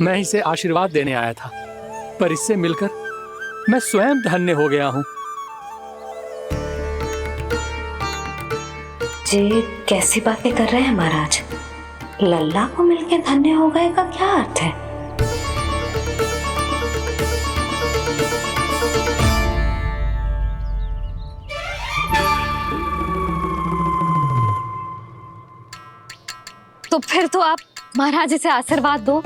मैं इसे आशीर्वाद देने आया था, पर इससे मिलकर मैं स्वयं धन्य हो गया हूँ। जी कैसी बातें कर रहे हैं महाराज? लल्ला को मिलके धन्य हो गए का क्या अर्थ है? तो फिर तो आप महाराज इसे आशीर्वाद दो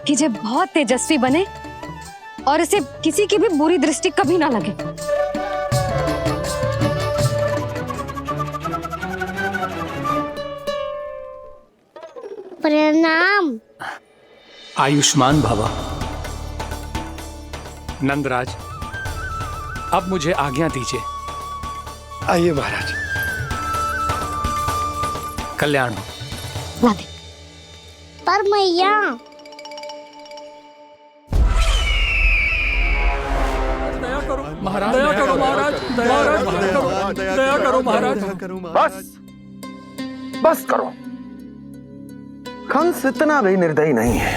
कि ये बहुत तेजस्वी बने और इसे किसी की भी बुरी दृष्टि कभी ना लगे। प्रणाम। आयुष्मान भव। नंदराज, अब मुझे आज्ञा दीजिए। आइए महाराज। कल्याण हो। राधे। पर मैया दया करो महाराज, दया करो महाराज, दया करो महाराज। बस करो। कंस इतना भी निर्दयी नहीं है।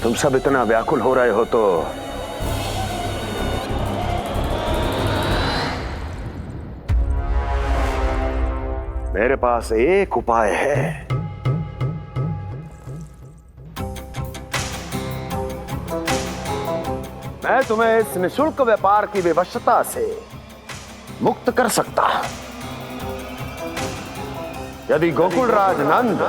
तुम सब इतना व्याकुल हो रहे हो तो मेरे पास एक उपाय है। मैं तुम्हें इस निःशुल्क व्यापार की विवशता से मुक्त कर सकता। यदि गोकुलराज नंद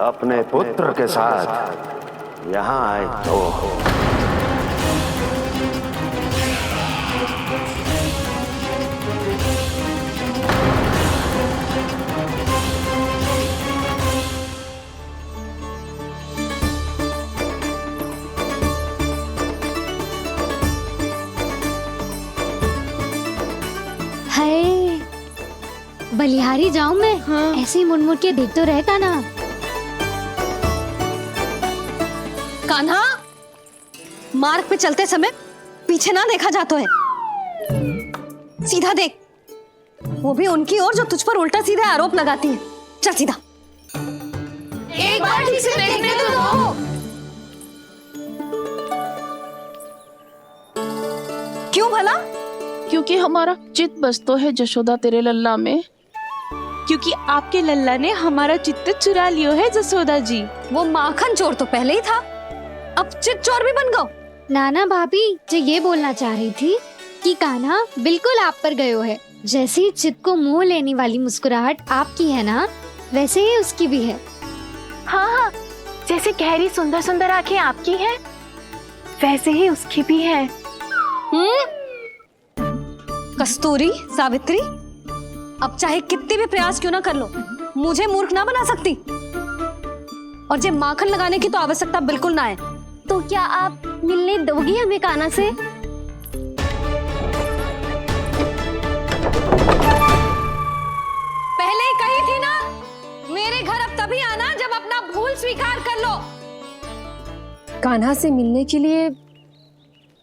अपने पुत्र के साथ यहां आए तो बलिहारी जाऊं मैं? हाँ। ऐसे ही मुड़ मुड़ के देख तो रहे कान्हा। कान्हा, मार्ग पे चलते समय पीछे ना देखा जाता है, सीधा देख। वो भी उनकी ओर जो तुझ पर उल्टा सीधे आरोप लगाती है। चल सीधा। एक बार ठीक से देखने तो दो। क्यों भला? क्योंकि हमारा चित्त बसतो है जशोदा तेरे लल्ला में। क्योंकि आपके लल्ला ने हमारा चित्त चुरा लियो है जसोदा जी। वो माखन चोर तो पहले ही था, अब चित्त चोर भी बन गो। नाना भाभी जो ये बोलना चाह रही थी कि कान्हा बिल्कुल आप पर गयो है। जैसे ही चित्त को मोह लेने वाली मुस्कुराहट आपकी है ना, वैसे ही उसकी भी है। हाँ हाँ, जैसे गहरी सुंदर सुंदर आंखें आपकी हैं, वैसे ही उसकी भी है। कस्तूरी, सावित्री, अब चाहे कितने भी प्रयास क्यों ना कर लो, मुझे मूर्ख ना बना सकती। और जे माखन लगाने की तो आवश्यकता बिल्कुल ना है। तो क्या आप मिलने दोगी हमें कान्हा से? पहले ही कही थी ना, मेरे घर अब तभी आना जब अपना भूल स्वीकार कर लो। कान्हा से मिलने के लिए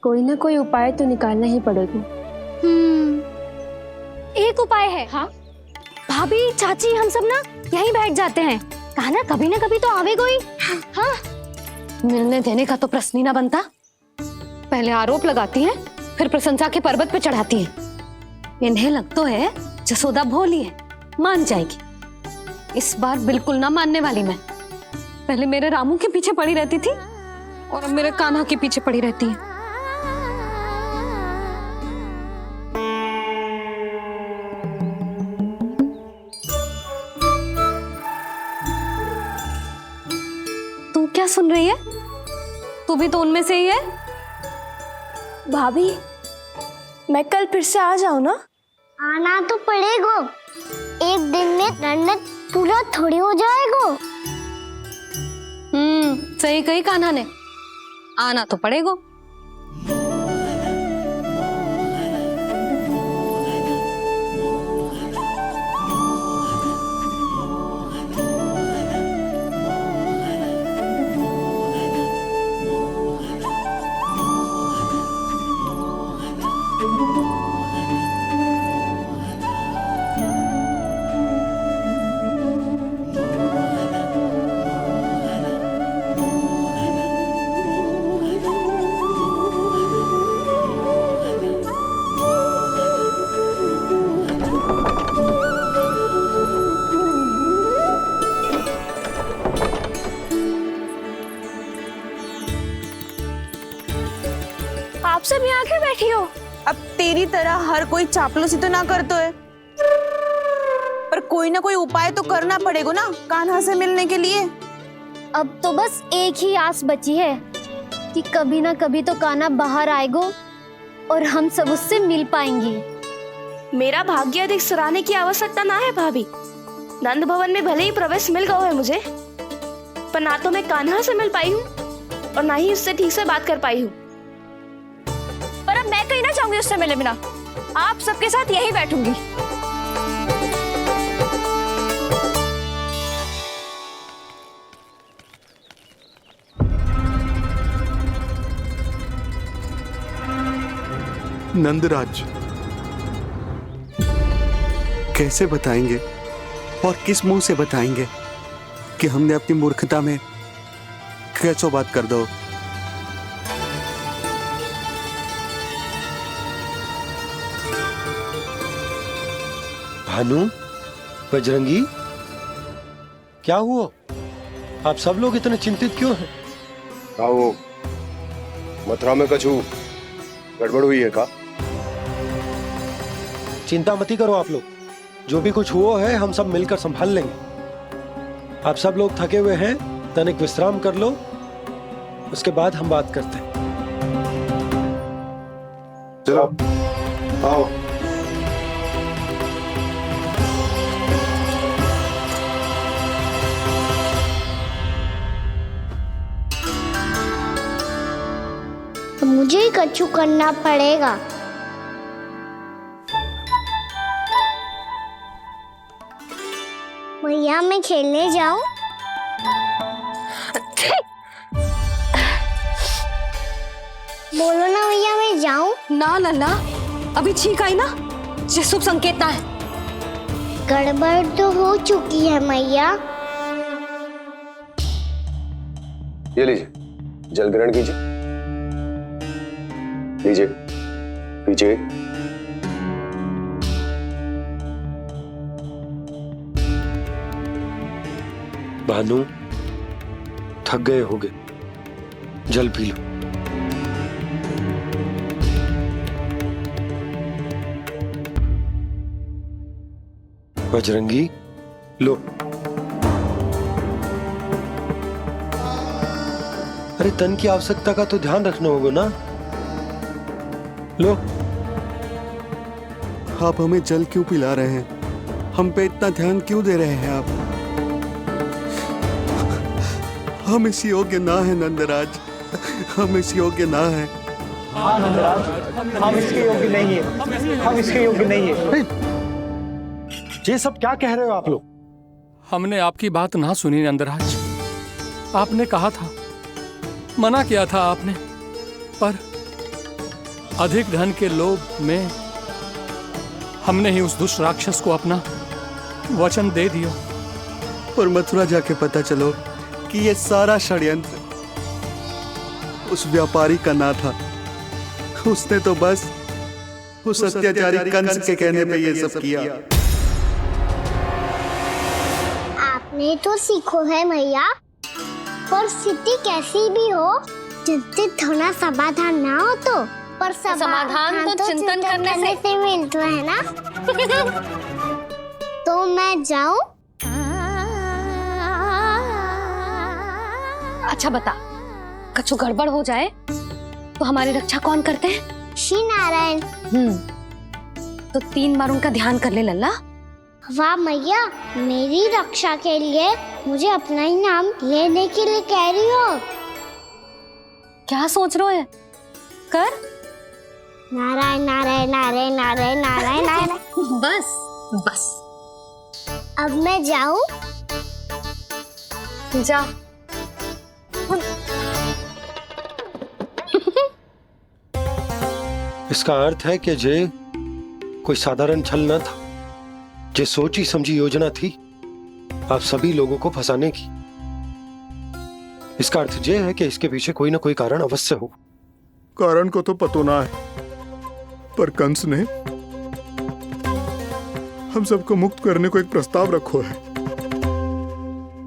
कोई ना कोई उपाय तो निकालना ही पड़ेगा। एक उपाय है। हाँ? भाभी, चाची, हम सब ना यहीं बैठ जाते हैं। कान्हा कभी ना कभी तो आवेगा ही। हाँ। मिलने देने का तो प्रश्न ही ना बनता। पहले आरोप लगाती है, फिर प्रशंसा के पर्वत पे चढ़ाती है। इन्हें लगता है जसोदा भोली है, मान जाएगी। इस बार बिल्कुल ना मानने वाली मैं। पहले मेरे रामू के पीछे पड़ी रहती थी और अब मेरे कान्हा के पीछे पड़ी रहती है। तू क्या सुन रही है? तू भी तो उनमें से ही है। भाभी, मैं कल फिर से आ जाऊं ना? आना तो पड़ेगा। एक दिन में रणनीत पूरा थोड़ी हो जाएगा। सही कही कान्हा ने, आना तो पड़ेगा। क्यों बैठी हो? अब तेरी तरह हर कोई चापलूसी तो ना करतो है, पर कोई ना कोई उपाय तो करना पड़ेगा ना कान्हा से मिलने के लिए। अब तो बस एक ही आस बची है कि कभी ना कभी तो कान्हा बाहर आएगो और हम सब उससे मिल पाएंगे। मेरा भाग्य अधिक सराहने की आवश्यकता ना है भाभी। नंद भवन में भले ही प्रवेश मिल गया है मुझे, पर ना तो मैं कान्हा से मिल पाई हूँ और ना ही उससे ठीक से बात कर पाई हूँ। पर अब मैं कहीं ना जाऊंगी उससे मिले बिना, आप सबके साथ यही बैठूंगी। नंदराज, कैसे बताएंगे और किस मुंह से बताएंगे कि हमने अपनी मूर्खता में कैसो बात कर दो। भानु, बजरंगी, क्या हुआ? आप सब लोग इतने चिंतित क्यों हैं? आओ, मथुरा में कछु गड़बड़ हुई है का? चिंता मत करो आप लोग, जो भी कुछ हुआ है हम सब मिलकर संभाल लेंगे। आप सब लोग थके हुए हैं, तनिक विश्राम कर लो, उसके बाद हम बात करते हैं। चलो आओ। मुझे ही कछु करना पड़ेगा। भैया मैं खेलने जाऊं? बोलो ना भैया मैं जाऊं? ना लल्ला, अभी छींक आई ना, ये शुभ संकेत ना है। गड़बड़ तो हो चुकी है मैया। ये लीजिए, जल ग्रहण कीजिए। लीजिए, पीजिए। भानु, थक गए होगे, जल पी लो। बजरंगी, लो। अरे तन की आवश्यकता का तो ध्यान रखना होगा ना, लो। आप हमें जल क्यों पिला रहे हैं? हम पे इतना ध्यान क्यों दे रहे हैं आप? हम इस योग्य ना है नंदराज, हम इस योग्य ना है। हाँ नंदराज, हम इसके योग्य नहीं है, हम इसके योग्य नहीं है। ये सब क्या कह रहे हो आप लोग? हमने आपकी बात ना सुनी नंदराज। आपने कहा था, मना किया था आपने, पर अधिक धन के लोभ में हमने ही उस दुष्ट राक्षस को अपना वचन दे दिया। पर मथुरा जाके पता चलो कि ये सारा षड्यंत्र उस व्यापारी का ना था। उसने तो बस उस अत्याचारी कंस के कहने पे ये सब किया। आपने तो सीखो है मैया, पर स्थिति कैसी भी हो, चिंतित होना समाधान ना हो तो, पर समाधान तो चिंतन करने से मिलता है ना। तो मैं जाऊं? अच्छा बता, कछु गड़बड़ हो जाए तो हमारी रक्षा कौन करते हैं? श्री नारायण। तो 3 बार उनका ध्यान कर ले लल्ला। वाह मैया, मेरी रक्षा के लिए मुझे अपना ही नाम लेने के लिए कह रही हो? क्या सोच रहे हो? कर। नारायण नारायण नारायण नारायण नारायण नारायण। बस बस। अब मैं जाऊं? जा। इसका अर्थ है कि जे कोई साधारण छल न था, जे सोची समझी योजना थी आप सभी लोगों को फंसाने की। इसका अर्थ ये है कि इसके पीछे कोई ना कोई कारण अवश्य हो। कारण को तो पतो ना है, पर कंस ने हम सबको मुक्त करने को एक प्रस्ताव रखो है।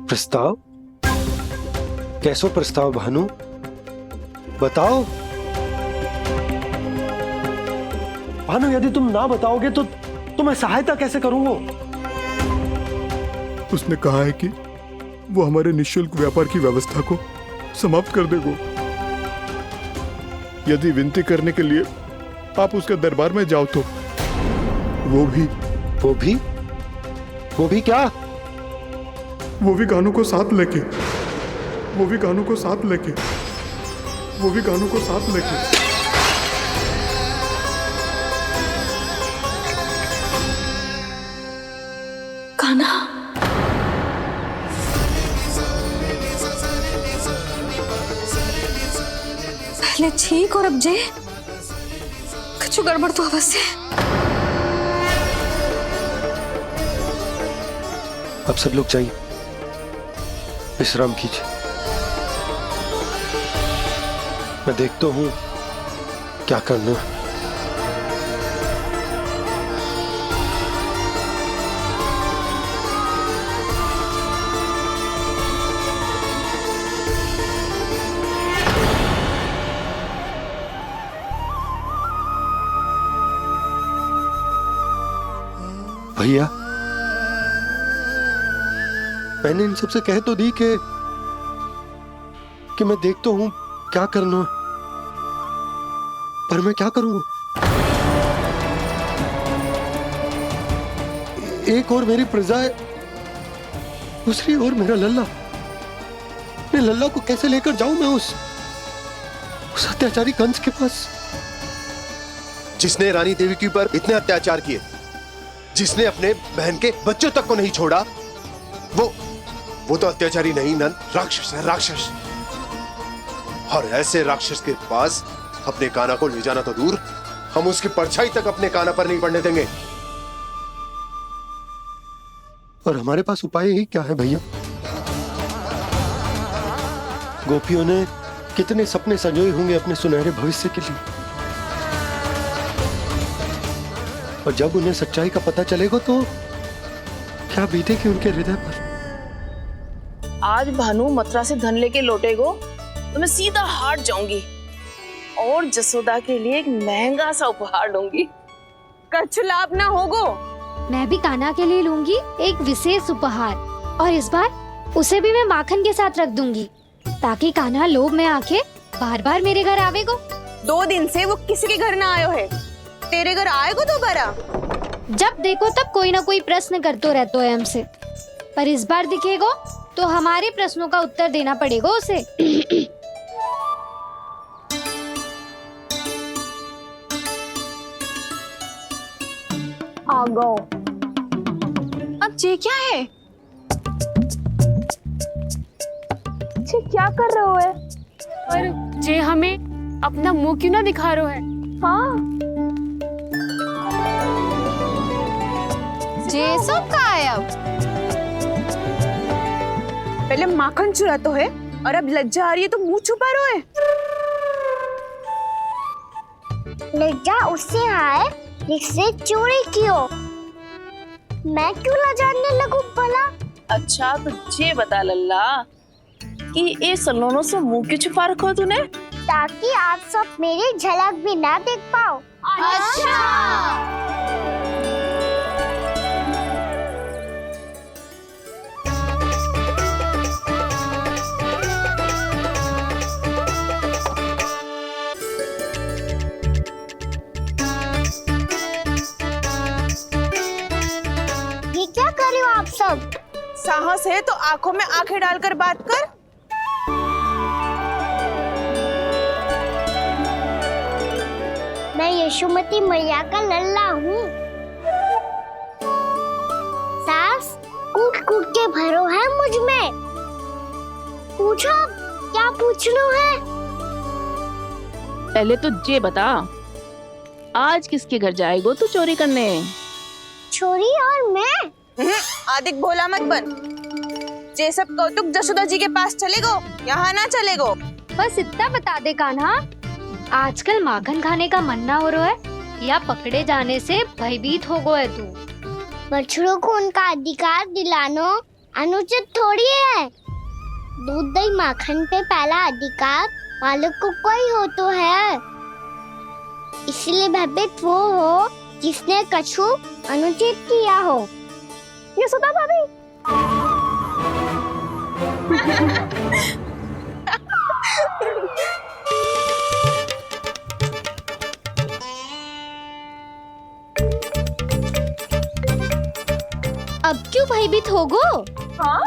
प्रस्ताव? कैसो प्रस्ताव भानु, बताओ। भानु यदि तुम ना बताओगे तो मैं सहायता कैसे करूंगा? उसने कहा है कि वो हमारे निःशुल्क व्यापार की व्यवस्था को समाप्त कर देगा। यदि विनती करने के लिए आप उसके दरबार में जाओ तो वो भी क्या? वो भी कानों को साथ लेके कान्हा, पहले ठीक और अब जे कुछ गड़बड़ तो अवश्य। अब सब लोग जाइए, विश्राम कीजिए। मैं देखता हूं क्या करना है। भैया, मैंने इन सबसे कह तो दी कि मैं देखता हूं क्या करना है, पर मैं क्या करूंगा? एक और मेरी प्रजा है, दूसरी ओर मेरा लल्ला। मैं लल्ला को कैसे लेकर जाऊं मैं उस अत्याचारी कंस के पास? जिसने रानी देवी के ऊपर इतने अत्याचार किए, जिसने अपने बहन के बच्चों तक को नहीं छोड़ा, वो तो अत्याचारी नहीं नंद, राक्षस है, राक्षस। और ऐसे राक्षस के पास अपने कान्हा को ले जाना तो दूर, हम उसकी परछाई तक अपने कान्हा पर नहीं पड़ने देंगे। और हमारे पास उपाय ही क्या है भैया? गोपियों ने कितने सपने संजोए होंगे अपने सुनहरे भविष्य के लिए, और जब उन्हें सच्चाई का पता चलेगा तो क्या बीतेगी उनके हृदय पर? आज भानु मथुरा से धन लेके लौटेगो तो मैं सीधा हाट जाऊंगी और जसोदा के लिए एक महंगा सा उपहार लूंगी। कछु लाभ ना होगो। मैं भी कान्हा के लिए लूंगी एक विशेष उपहार, और इस बार उसे भी मैं माखन के साथ रख दूंगी, ताकि कान्हा लोभ में आके बार बार मेरे घर आवेगो। 2 दिन से वो किसी के घर ना आयो है, तेरे घर आएगो दोबारा? जब देखो तब कोई ना कोई प्रश्न करते रहते हो हमसे, पर इस बार दिखेगो तो हमारे प्रश्नों का उत्तर देना पड़ेगा उसे। आ गो। अब जे क्या है? जे क्या कर रहे हो है? पर जे हमें अपना मुंह क्यों ना दिखा रहे है? हाँ, जे सब का है अब? पहले माखन चुरा तो है, और अब लज्जा आ रही है तो मुंह छुपा रहे है। लज्जा उससे आए जिससे चोरी कियो। मैं क्यों लजाने लगूं भला? अच्छा तो ये बता लल्ला कि ये सलोनों से मुंह क्यों छुपा रखो तूने? ताकि आप सब मेरी झलक भी ना देख पाओ। अच्छा। ये क्या कर रहे हो आप सब? साहस है तो आंखों में आंखें डालकर बात कर। मैं यशोमती मैया का लल्ला हूँ। सास कूट कूट के भरो है मुझ में। पूछो क्या पूछना है? पहले तो ये बता, आज किसके घर जाएगो तू चोरी करने? छोरी और मैं? आदिक भोला मत बन। जे सब कौतुक जशोदा जी के पास चलेगो, यहाँ ना चलेगो। बस इतना बता दे कान्हा, आजकल माखन खाने का मन ना हो रहा है या पकड़े जाने से भयभीत हो गो है तू? बछड़ों को उनका अधिकार दिलाना अनुचित थोड़ी है। दूध दही माखन पे पहला अधिकार मालिक को कोई हो तो है। इसलिए भयभीत वो हो जिसने कछु अनुचित किया हो। यशोदा भाभी। अब क्यों भयभीत हो गो? हाँ?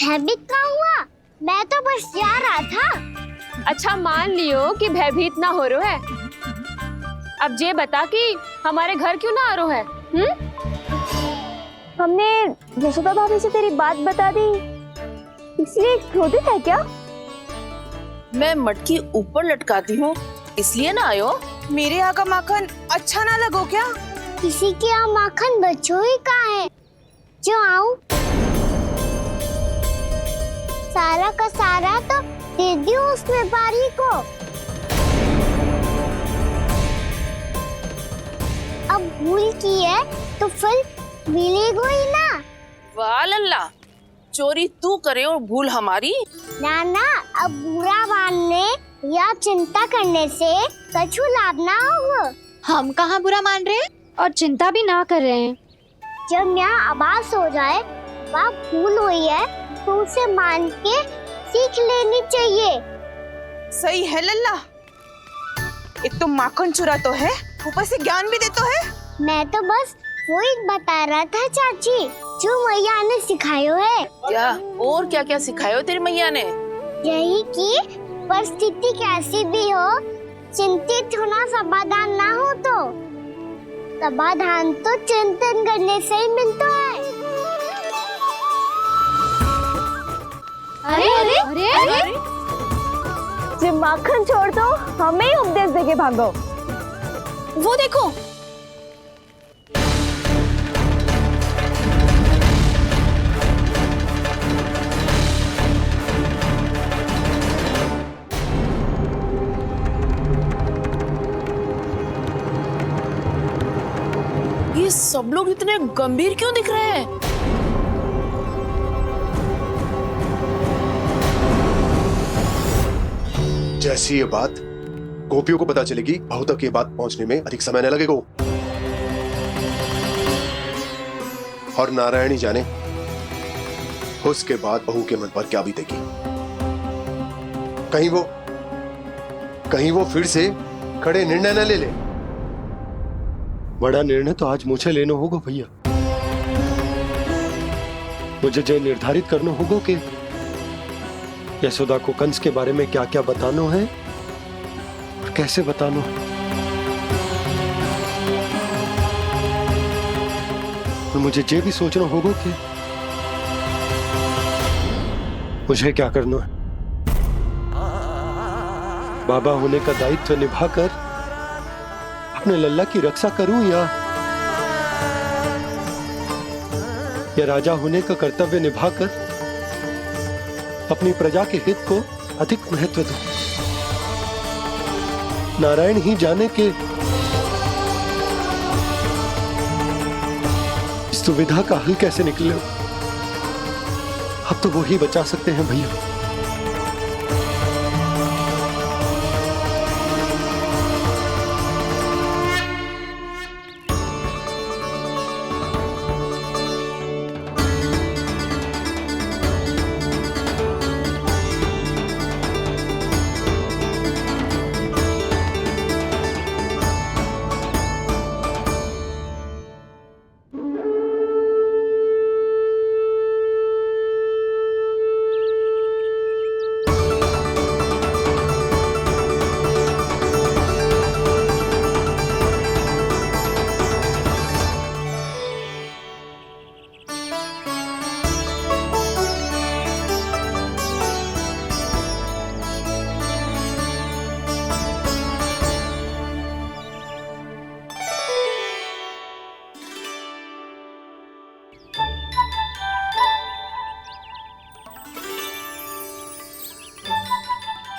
भयभीत क्या हुआ? मैं तो बस जा रहा था। अच्छा मान लियो कि भयभीत ना हो रो है। अब ये बता कि हमारे घर क्यों ना आ रो है? हमने यशोदा भाभी से तेरी बात बता दी, इसलिए क्रोधित है क्या? मैं मटकी ऊपर लटकाती हूँ इसलिए ना आयो। मेरे यहाँ का माखन अच्छा ना लगो क्या? किसी के यहाँ माखन बच्चों ही कहाँ है जो आऊं? सारा का सारा तो दे दियो उस व्यापारी को। अब भूल की है तो फिर मिलेगो ही ना। वाह लल्ला, चोरी तू करे और भूल हमारी। ना अब बुरा मानने या चिंता करने से कछु लाभ ना होगा। हम कहाँ बुरा मान रहे हैं और चिंता भी ना कर रहे हैं। जब यहाँ आभास हो जाए वहाँ भूल हुई है तो उसे मान के सीख लेनी चाहिए। सही है लल्ला, एक तो माखन चुरा तो है, ऊपर से ज्ञान भी देता है। मैं तो बस वही बता रहा था चाची जो मैया ने सिखायो है। क्या और क्या क्या सिखायो तेरी मैया ने? यही कि परिस्थिति कैसी भी हो चिंतित होना समाधान ना हो तो समाधान तो चिंतन करने से ही मिलता है। अरे जब माखन छोड़ दो हमें ही उपदेश देके भागो। वो देखो ये सब लोग इतने गंभीर क्यों दिख रहे हैं? जैसी ये बात गोपियों को पता चलेगी, बहू तक ये बात पहुंचने में अधिक समय न लगेगा। और नारायण ही जाने उसके बाद बहू के मन पर क्या बीतेगी। कहीं वो फिर से खड़े निर्णय न ले ले। बड़ा निर्णय तो आज मुझे लेना होगा भैया। मुझे जो निर्धारित करना होगा कि यशोदा को कंस के बारे में क्या क्या बताना है और कैसे बताना है। और मुझे ये भी सोचना होगा कि मुझे क्या करना है। बाबा होने का दायित्व निभाकर अपने लल्ला की रक्षा करूं या राजा होने का कर्तव्य निभाकर अपनी प्रजा के हित को अधिक महत्व दूं। नारायण ही जाने के इस दुविधा का हल कैसे निकले। अब तो वो ही बचा सकते हैं भैया।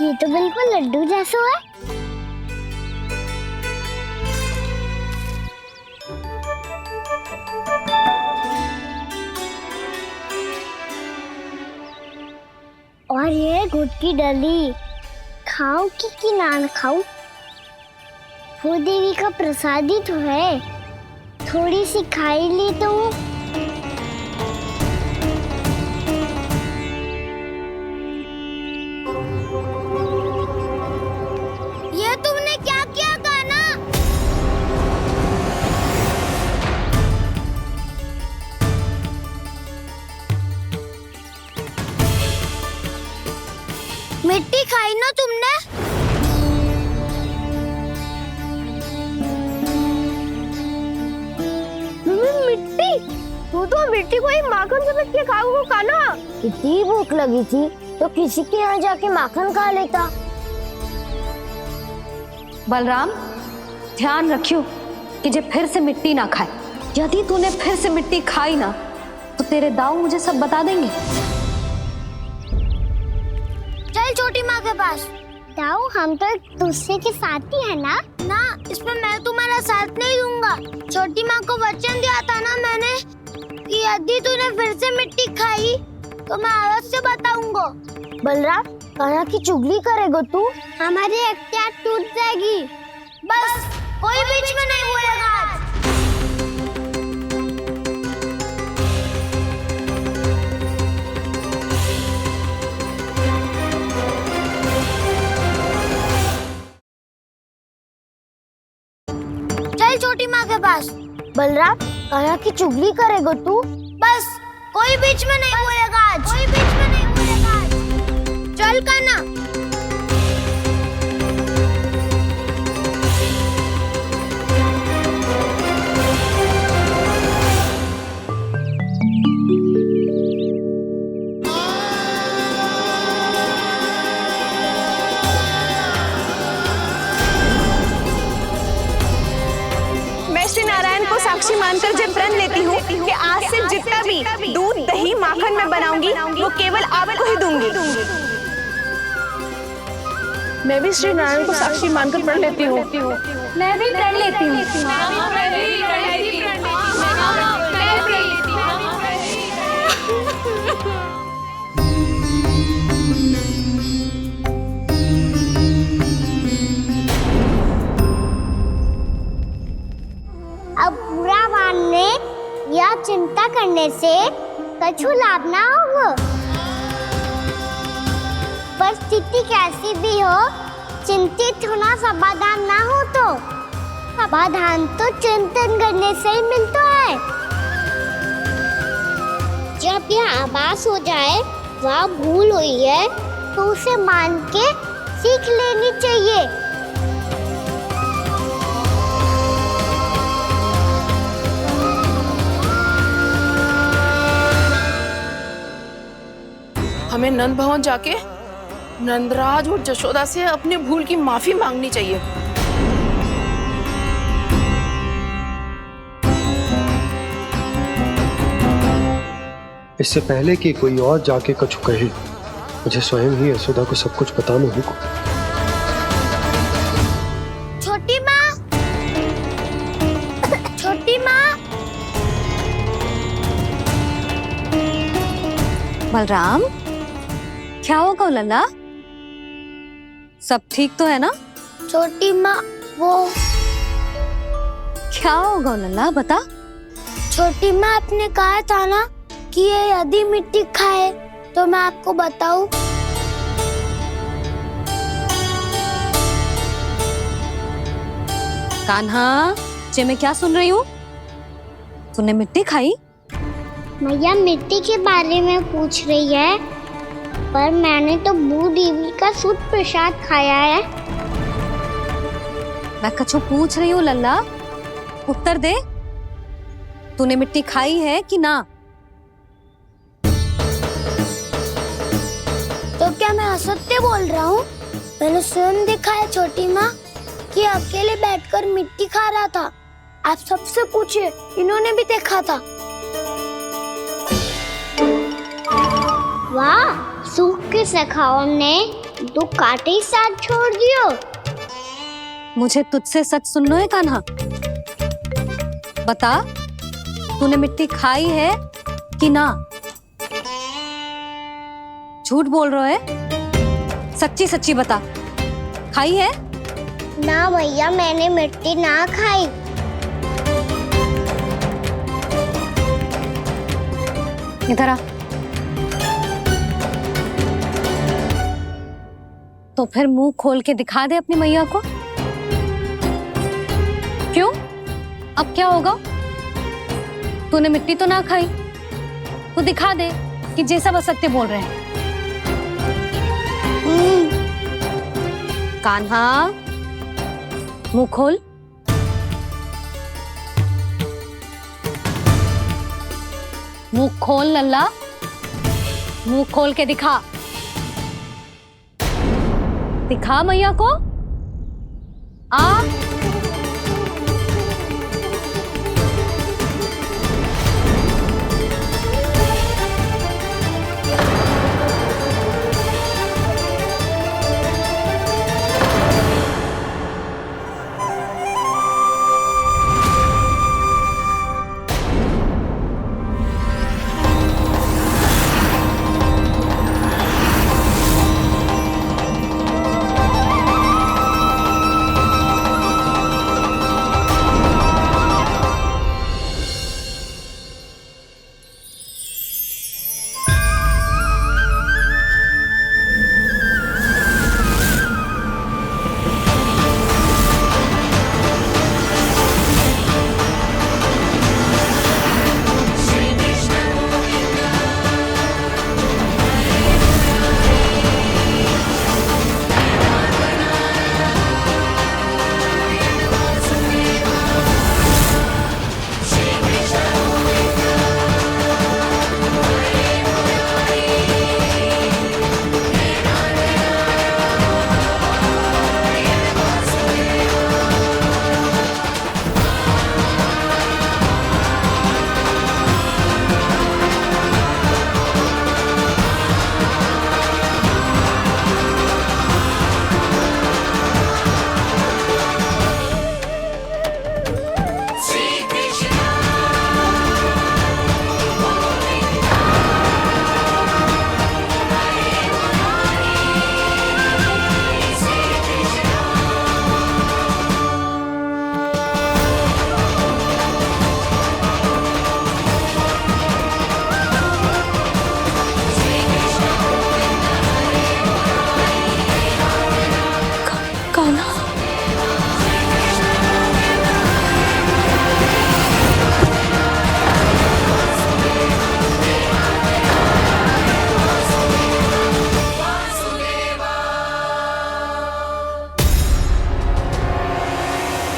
ये तो बिल्कुल लड्डू जैसा है। और ये गुड़ की डली खाऊं कि ना खाऊं? वो देवी का प्रसाद ही तो है, थोड़ी सी खाई ली तो। ये तुमने क्या किया कान्हा? मिट्टी खाई ना तुमने? मिट्टी? तू तो मिट्टी को ही माखन समझ के खाओगे कान्हा। इतनी भूख लगी थी तो किसी के यहाँ जाके माखन खा लेता। बलराम, ध्यान रखियो कि जे फिर से मिट्टी ना खाए। यदि तूने फिर से मिट्टी खाई ना तो तेरे दाऊ मुझे सब बता देंगे। चल छोटी माँ के पास। दाऊ, हम तो एक दूसरे के साथी है ना? ना, इसमें मैं तुम्हारा साथ नहीं दूंगा। छोटी माँ को वचन दिया था ना मैंने कि यदि तूने फिर से मिट्टी खाई तो मैं अवश्य बताऊंगा। बलराम, कान्हा की चुगली करेगा तू? हमारी अख्तियार टूट जाएगी। बस कोई बीच में नहीं बोलेगा आज। चल छोटी माँ के पास। बलराम, कान्हा की चुगली करेगा तू? बस कोई बीच में नहीं बोलेगा आज। कोई बीच में नहीं बोलेगा आज। चल कान्हा। श्री नारायण को साक्षी मानकर जब प्रण लेती हूँ कि आज से जितना भी दूध दही माखन मैं बनाऊंगी वो केवल आपको ही दूंगी। मैं भी श्री नारायण को साक्षी मानकर प्रण लेती हूँ। मैं भी प्रण लेती हूँ। अब बुरा मानने या चिंता करने से कछु लाभ ना होगा। परिस्थिति कैसी भी हो, चिंतित होना समाधान ना हो तो समाधान तो चिंतन करने से ही मिलता है। जब यह आभास हो जाए वह भूल हुई है तो उसे मान के सीख लेनी चाहिए। हमें नंद भवन जाके नंदराज और जशोदा से अपनी भूल की माफी मांगनी चाहिए। इससे पहले कि कोई और जाके कछु कहे, मुझे स्वयं ही यशोदा को सब कुछ बताना होगा। छोटी माँ, छोटी माँ। बलराम, क्या होगा लल्ला? सब ठीक तो है ना? छोटी माँ, वो क्या होगा लल्ला, बता। छोटी माँ, आपने कहा था ना कि ये यदि मिट्टी खाए तो मैं आपको बताऊं। कान्हा, जे मैं क्या सुन रही हूँ? तूने मिट्टी खाई? मैया मिट्टी के बारे में पूछ रही है, पर मैंने तो भू देवी का शुद्ध प्रसाद खाया है। मैं कछु पूछ रही हूँ लल्ला, उत्तर दे। तूने मिट्टी खाई है कि ना? तो क्या मैं असत्य बोल रहा हूँ? मैंने स्वयं देखा है छोटी माँ कि अकेले बैठकर मिट्टी खा रहा था। आप सबसे पूछिए, इन्होंने भी देखा था। वाह, सूख के सखाओं ने दो कांटे ही साथ छोड़ दियो। मुझे तुझसे सच सुनना है कान्हा। बता, तूने मिट्टी खाई है कि ना? झूठ बोल रहा है? सच्ची सच्ची बता, खाई है? ना भैया, मैंने मिट्टी ना खाई। इधर आ। तो फिर मुंह खोल के दिखा दे अपनी मैया को। क्यों? अब क्या होगा? तूने मिट्टी तो ना खाई, तो दिखा दे कि जे सब असत्य बोल रहे हैं। कान्हा, मुंह खोल। मुंह खोल लल्ला, मुंह खोल के दिखा। दिखा मैया को। आ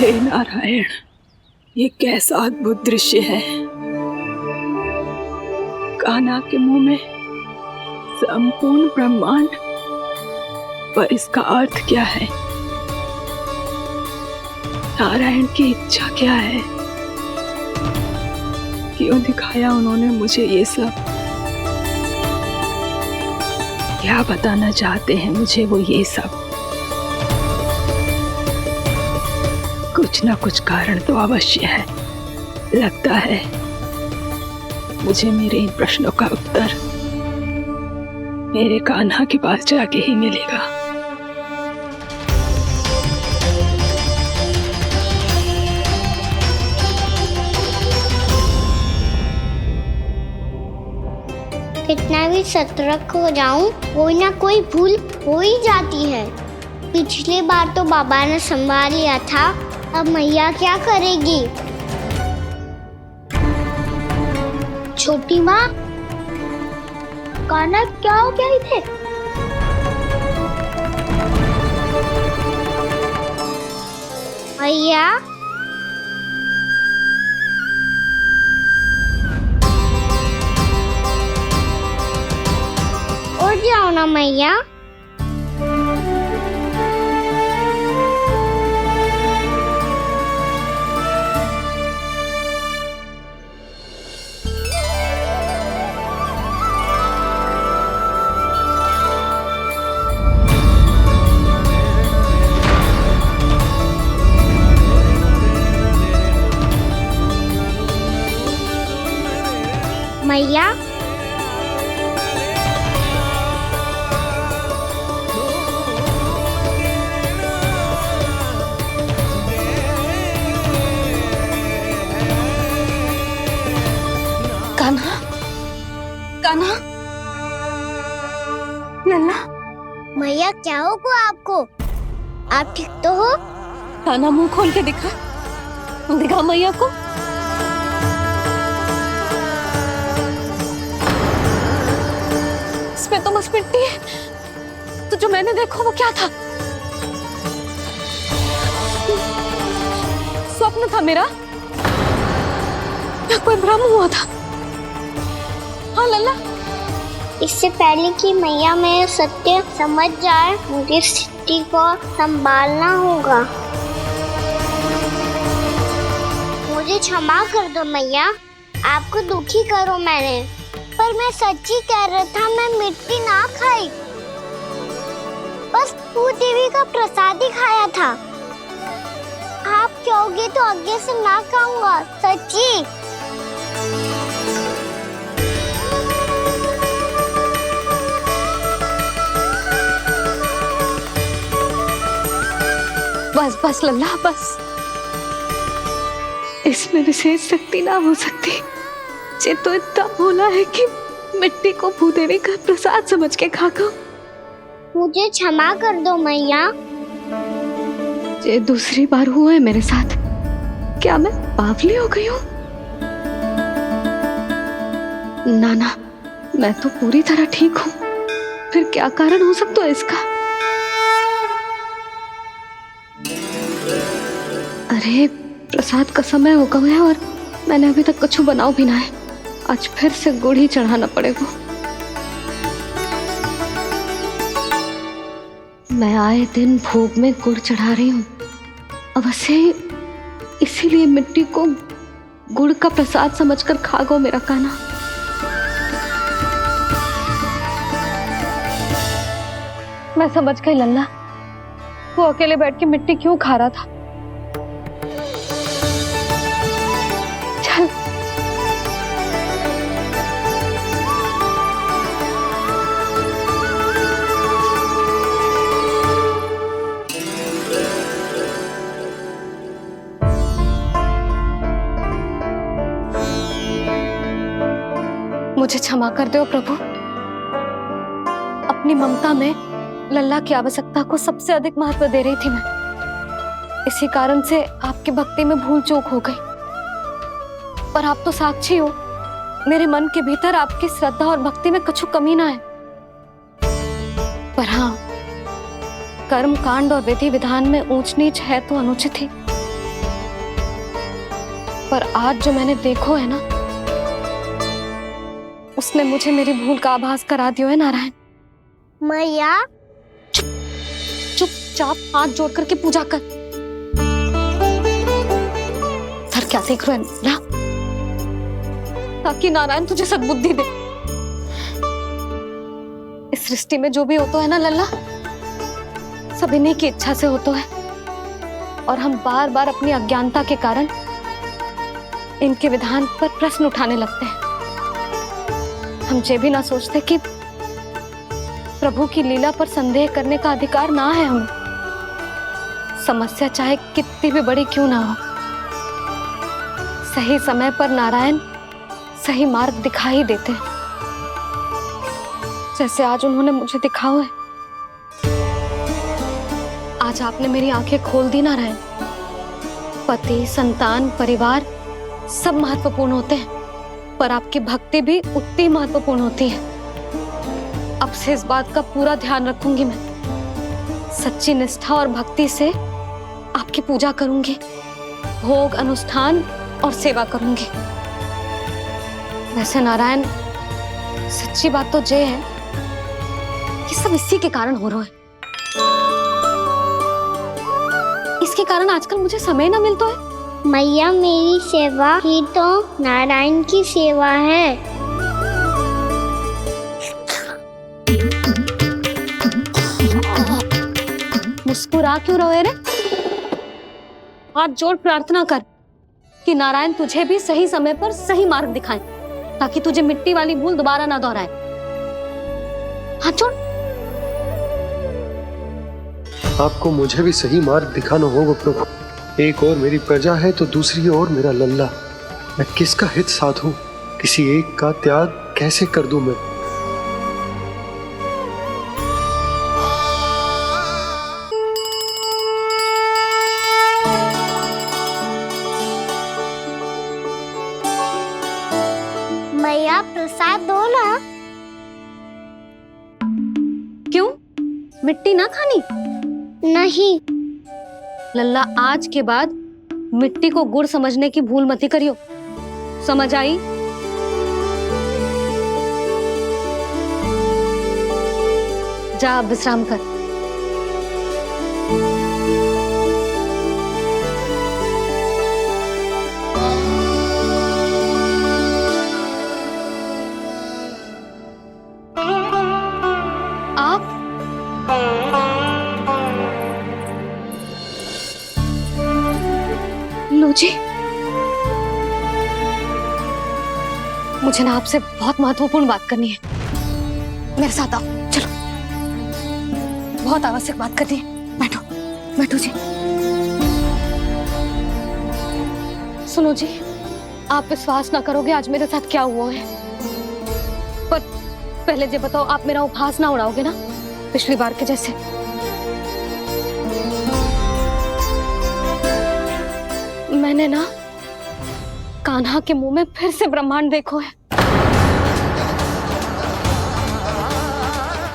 हे नारायण, ये कैसा अद्भुत दृश्य है। कान्हा के मुंह में संपूर्ण ब्रह्मांड, पर इसका अर्थ क्या है? नारायण की इच्छा क्या है? क्यों दिखाया उन्होंने मुझे ये सब? क्या बताना चाहते हैं मुझे वो ये सब? कुछ ना कुछ कारण तो अवश्य है। लगता है मुझे मेरे इन प्रश्नों का उत्तर मेरे कान्हा के पास जाके ही मिलेगा। कितना भी सतर्क हो जाऊं, कोई ना कोई भूल हो ही जाती है। पिछली बार तो बाबा ने संभाल लिया था, अब मैया क्या करेगी? छोटी माँ, कान्हा क्या हो गया इधर? मैया, उठ जाओ ना मैया। मैया, लल्ला, मैया क्या होगा आपको? आप ठीक तो हो? कान्हा मुंह खोल के दिखा, दिखा मैया को। इसमें तो बस मिट्टी है, तो जो मैंने देखा वो क्या था? स्वप्न था मेरा या कोई भ्रम हुआ था? हाँ लल्ला, इससे पहले कि मैया मैं सत्य समझ जाए, मुझे सिद्धि को संभालना होगा। मुझे क्षमा कर दो मैया, आपको दुखी करो मैंने, पर मैं सच्ची कह रहा था, मैं मिट्टी ना खाई, बस तू देवी का प्रसाद ही खाया था। आप कहोगे तो आगे से ना खाऊंगा, सच्ची। बस बस लल्ला, बस। इसमें विशेष शक्ति ना हो सकती। ये तो इतना भोला है कि मिट्टी को भूदेवी का प्रसाद समझ के खागा। मुझे क्षमा कर दो मैया। ये दूसरी बार हुआ है मेरे साथ। क्या मैं बावली हो गई हूँ? ना, मैं तो पूरी तरह ठीक हूँ। फिर क्या कारण हो सकता है इसका? अरे प्रसाद का समय हो गया है और मैंने अभी तक कछु बनाओ भी ना है। आज फिर से गुड़ ही चढ़ाना पड़ेगा। मैं आए दिन भोग में गुड़ चढ़ा रही हूँ, अवश्य इसीलिए मिट्टी को गुड़ का प्रसाद समझकर खा गो मेरा कान्हा। मैं समझ गई लल्ला, वो अकेले बैठ के मिट्टी क्यों खा रहा था। चल मुझे क्षमा कर दो प्रभु। अपनी ममता में लल्ला की आवश्यकता को सबसे अधिक महत्व दे रही थी मैं। इसी कारण से आपकी भक्ति में भूल चूक हो गई। पर आप तो साक्षी हो, मेरे मन के भीतर आपकी श्रद्धा और भक्ति में कछु कमी ना है। पर हाँ, कर्म कांड और विधि विधान में ऊंच नीच है तो अनुचित ही। पर आज जो मैंने देखो है ना, उसने मुझे मेरी भूल का आभास करा दियो है नारायण। मैया चुपचाप हाथ जोड़ करके पूजा कर। सर क्या देख रहे हैं ना? ताकि नारायण तुझे सद्बुद्धि दे। इस सृष्टि में जो भी होता है ना लल्ला, सब इन्हीं की इच्छा से होता है। और हम बार बार अपनी अज्ञानता के कारण इनके विधान पर प्रश्न उठाने लगते हैं। हम ये भी ना सोचते कि प्रभु की लीला पर संदेह करने का अधिकार ना है हमें। समस्या चाहे कितनी भी बड़ी क्यों ना हो, सही समय पर नारायण सही मार्ग दिखा ही देते हैं, जैसे आज उन्होंने मुझे दिखाओ है। आज आपने मेरी आंखें खोल दी नारायण। पति, संतान, परिवार सब महत्वपूर्ण होते हैं, पर आपकी भक्ति भी उतनी महत्वपूर्ण होती है। अब से इस बात का पूरा ध्यान रखूंगी मैं। सच्ची निष्ठा और भक्ति से आपकी पूजा करूंगी, भोग, अनुष्ठान और सेवा करूंगी। वैसे नारायण, सच्ची बात तो ये है कि सब इसी के कारण हो रहा है। इसके कारण आजकल मुझे समय ना मिलता है। मैया मेरी सेवा ही तो नारायण की सेवा है। मुस्कुरा क्यों रहे रे? हाथ जोड़ प्रार्थना कर कि नारायण तुझे भी सही समय पर सही मार्ग दिखाएं, ताकि तुझे मिट्टी वाली भूल दोबारा ना दोहराए। हाथ जोड़। आपको मुझे भी सही मार्ग दिखाना होगा प्रभु। एक और मेरी प्रजा है तो दूसरी ओर मेरा लल्ला। मैं किसका हित साधूं? किसी एक का त्याग कैसे कर दूं मैं? मिट्टी ना खानी? नहीं। लल्ला, आज के बाद मिट्टी को गुड़ समझने की भूल मत करियो, समझ आई? जा अब विश्राम कर। आप लो जी, मुझे ना आपसे बहुत महत्वपूर्ण बात करनी है। मेरे साथ आओ, चलो। बहुत आवश्यक बात करनी है। बैठो बैठो जी। सुनो जी, आप विश्वास ना करोगे आज मेरे साथ क्या हुआ है। पर पहले ये बताओ, आप मेरा उपहास ना उड़ाओगे ना पिछली बार के जैसे? मैंने ना कान्हा के मुंह में फिर से ब्रह्मांड देखो है।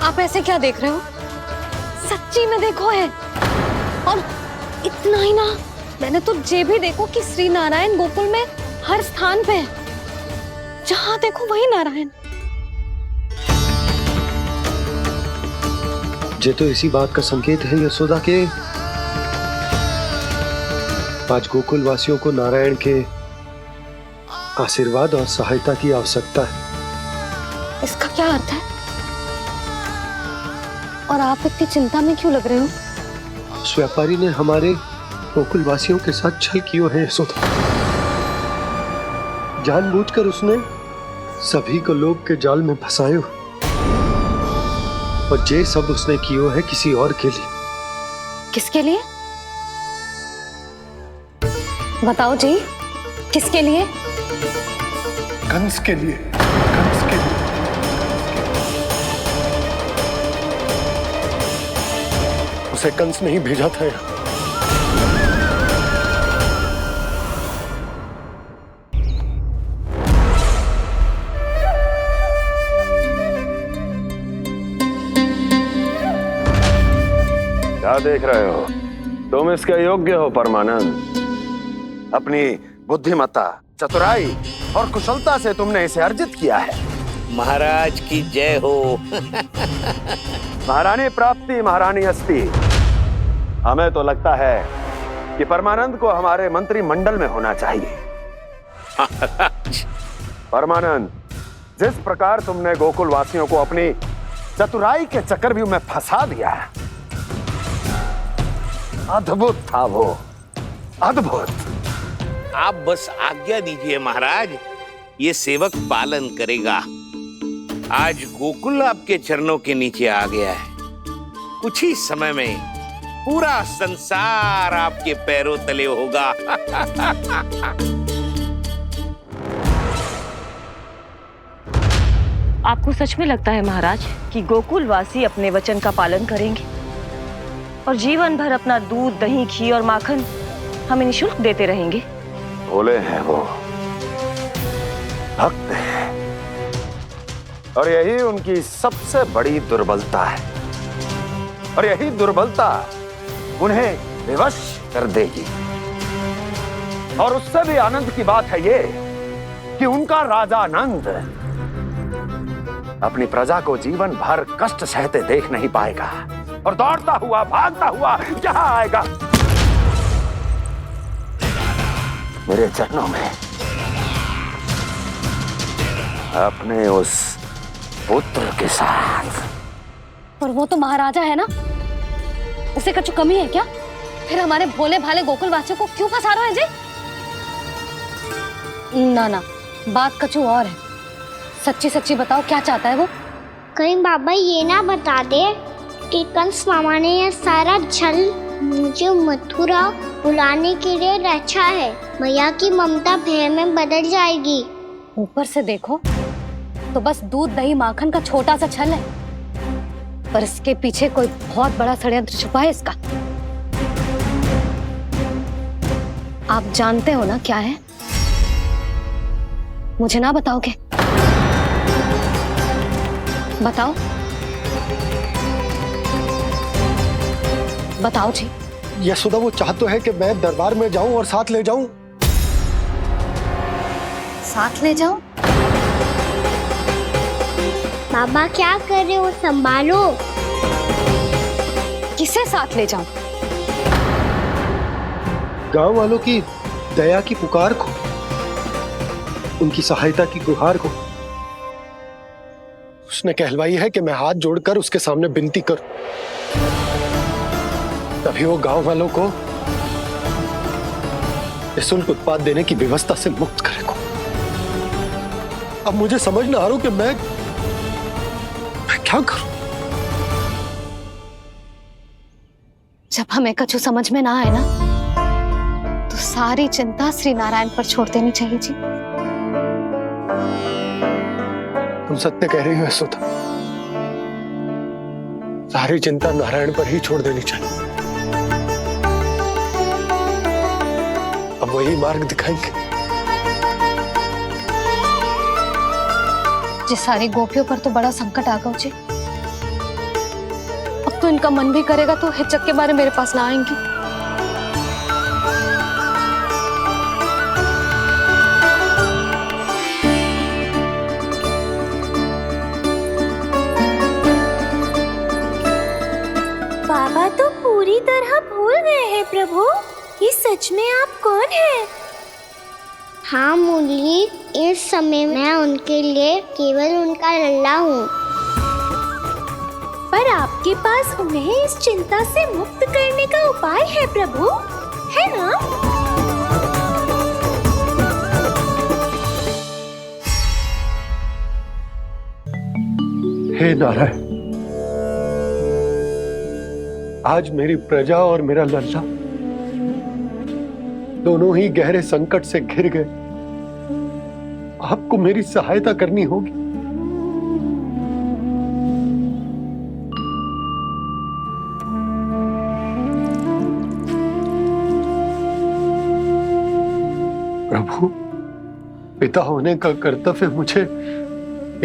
आप ऐसे क्या देख रहे हो? सच्ची में देखो है। और इतना ही ना, मैंने तो ये भी देखो कि श्री नारायण गोकुल में हर स्थान पे है, जहां देखो वही नारायण। ये तो इसी बात का संकेत है यशोदा के आज गोकुल वासियों को नारायण के आशीर्वाद और सहायता की आवश्यकता है। इसका क्या अर्थ है? और आप इतनी चिंता में क्यों लग रहे हो? उस व्यापारी ने हमारे गोकुल वासियों के साथ छल किया है यशोदा। जानबूझकर उसने सभी को लोभ के जाल में फंसायो, और ये सब उसने किया है किसी और के लिए। किसके लिए? बताओ जी, किसके लिए? कंस के लिए, कंस के लिए। उसे कंस नहीं भेजा था यहाँ। क्या देख रहे हो? तुम इसके योग्य हो परमानंद। अपनी बुद्धिमत्ता, चतुराई और कुशलता से तुमने इसे अर्जित किया है। महाराज की जय हो। महारानी प्राप्ति महारानी हस्ती। हमें तो लगता है कि परमानंद को हमारे मंत्रिमंडल में होना चाहिए। परमानंद, जिस प्रकार तुमने गोकुल वासियों को अपनी चतुराई के चक्रव्यूह में फंसा दिया है, अद्भुत था वो, अद्भुत। आप बस आज्ञा दीजिए महाराज, ये सेवक पालन करेगा। आज गोकुल आपके चरणों के नीचे आ गया है। कुछ ही समय में पूरा संसार आपके पैरों तले होगा। आपको सच में लगता है महाराज कि गोकुल वासी अपने वचन का पालन करेंगे और जीवन भर अपना दूध, दही, घी और माखन हमें निःशुल्क देते रहेंगे? भोले हैं वो, भक्त हैं, और यही उनकी सबसे बड़ी दुर्बलता है। और यही दुर्बलता उन्हें विवश कर देगी। और उससे भी आनंद की बात है ये कि उनका राजा आनंद अपनी प्रजा को जीवन भर कष्ट सहते देख नहीं पाएगा और दौड़ता हुआ, भागता हुआ यहां आएगा मेरे चरणों में, अपने उस पुत्र के साथ। पर वो तो महाराजा है ना, उसे कुछ कमी है क्या? फिर हमारे भोले भाले गोकुल वासियों को क्यों फंसा रहे हैं जी? ना ना, बात कुछ और है। सच्ची सच्ची बताओ, क्या चाहता है वो? कहीं बाबा ये ना बता दे कि कंस मामा ने यह सारा छल मुझे मथुरा बुलाने के लिए रचा है। मैया की ममता भय में बदल जाएगी। ऊपर से देखो तो बस दूध, दही, माखन का छोटा सा छल है, पर इसके पीछे कोई बहुत बड़ा षड्यंत्र छुपा है इसका। आप जानते हो ना क्या है? मुझे ना बताओगे? बताओ। बताओ जी। यशोदा वो चाह तो है कि मैं दरबार में जाऊं और साथ ले जाऊं। साथ ले जाऊं? बाबा क्या कर रहे हो, संभालो। किसे साथ ले जाऊं? गांव वालों की दया की पुकार को, उनकी सहायता की गुहार को। उसने कहलवाई है कि मैं हाथ जोड़कर उसके सामने विनती करूं, तभी वो गांव वालों को निःशुल्क उत्पाद देने की व्यवस्था से मुक्त करेगा। अब मुझे समझ ना आ रहा कि मैं क्या करूं। जब हमें कछु समझ में ना आए ना, तो सारी चिंता श्री नारायण पर छोड़ देनी चाहिए जी। तुम सत्य कह रही हो यशोदा, सारी चिंता नारायण पर ही छोड़ देनी चाहिए। अब वही मार्ग दिखाएंगे। जिस सारी गोपियों पर तो बड़ा संकट आ गया जी। अब तो इनका मन भी करेगा तो हिचक के बारे मेरे पास ना आएंगी। बाबा तो पूरी तरह भूल गए हैं प्रभु, ये सच में आप कौन हैं? हाँ मुरली, इस समय मैं उनके लिए केवल उनका लल्ला हूँ। पर आपके पास उन्हें इस चिंता से मुक्त करने का उपाय है प्रभु, है ना? हे नारायण, आज मेरी प्रजा और मेरा लल्ला दोनों ही गहरे संकट से घिर गए। आपको मेरी सहायता करनी होगी। प्रभु, पिता होने का कर्तव्य मुझे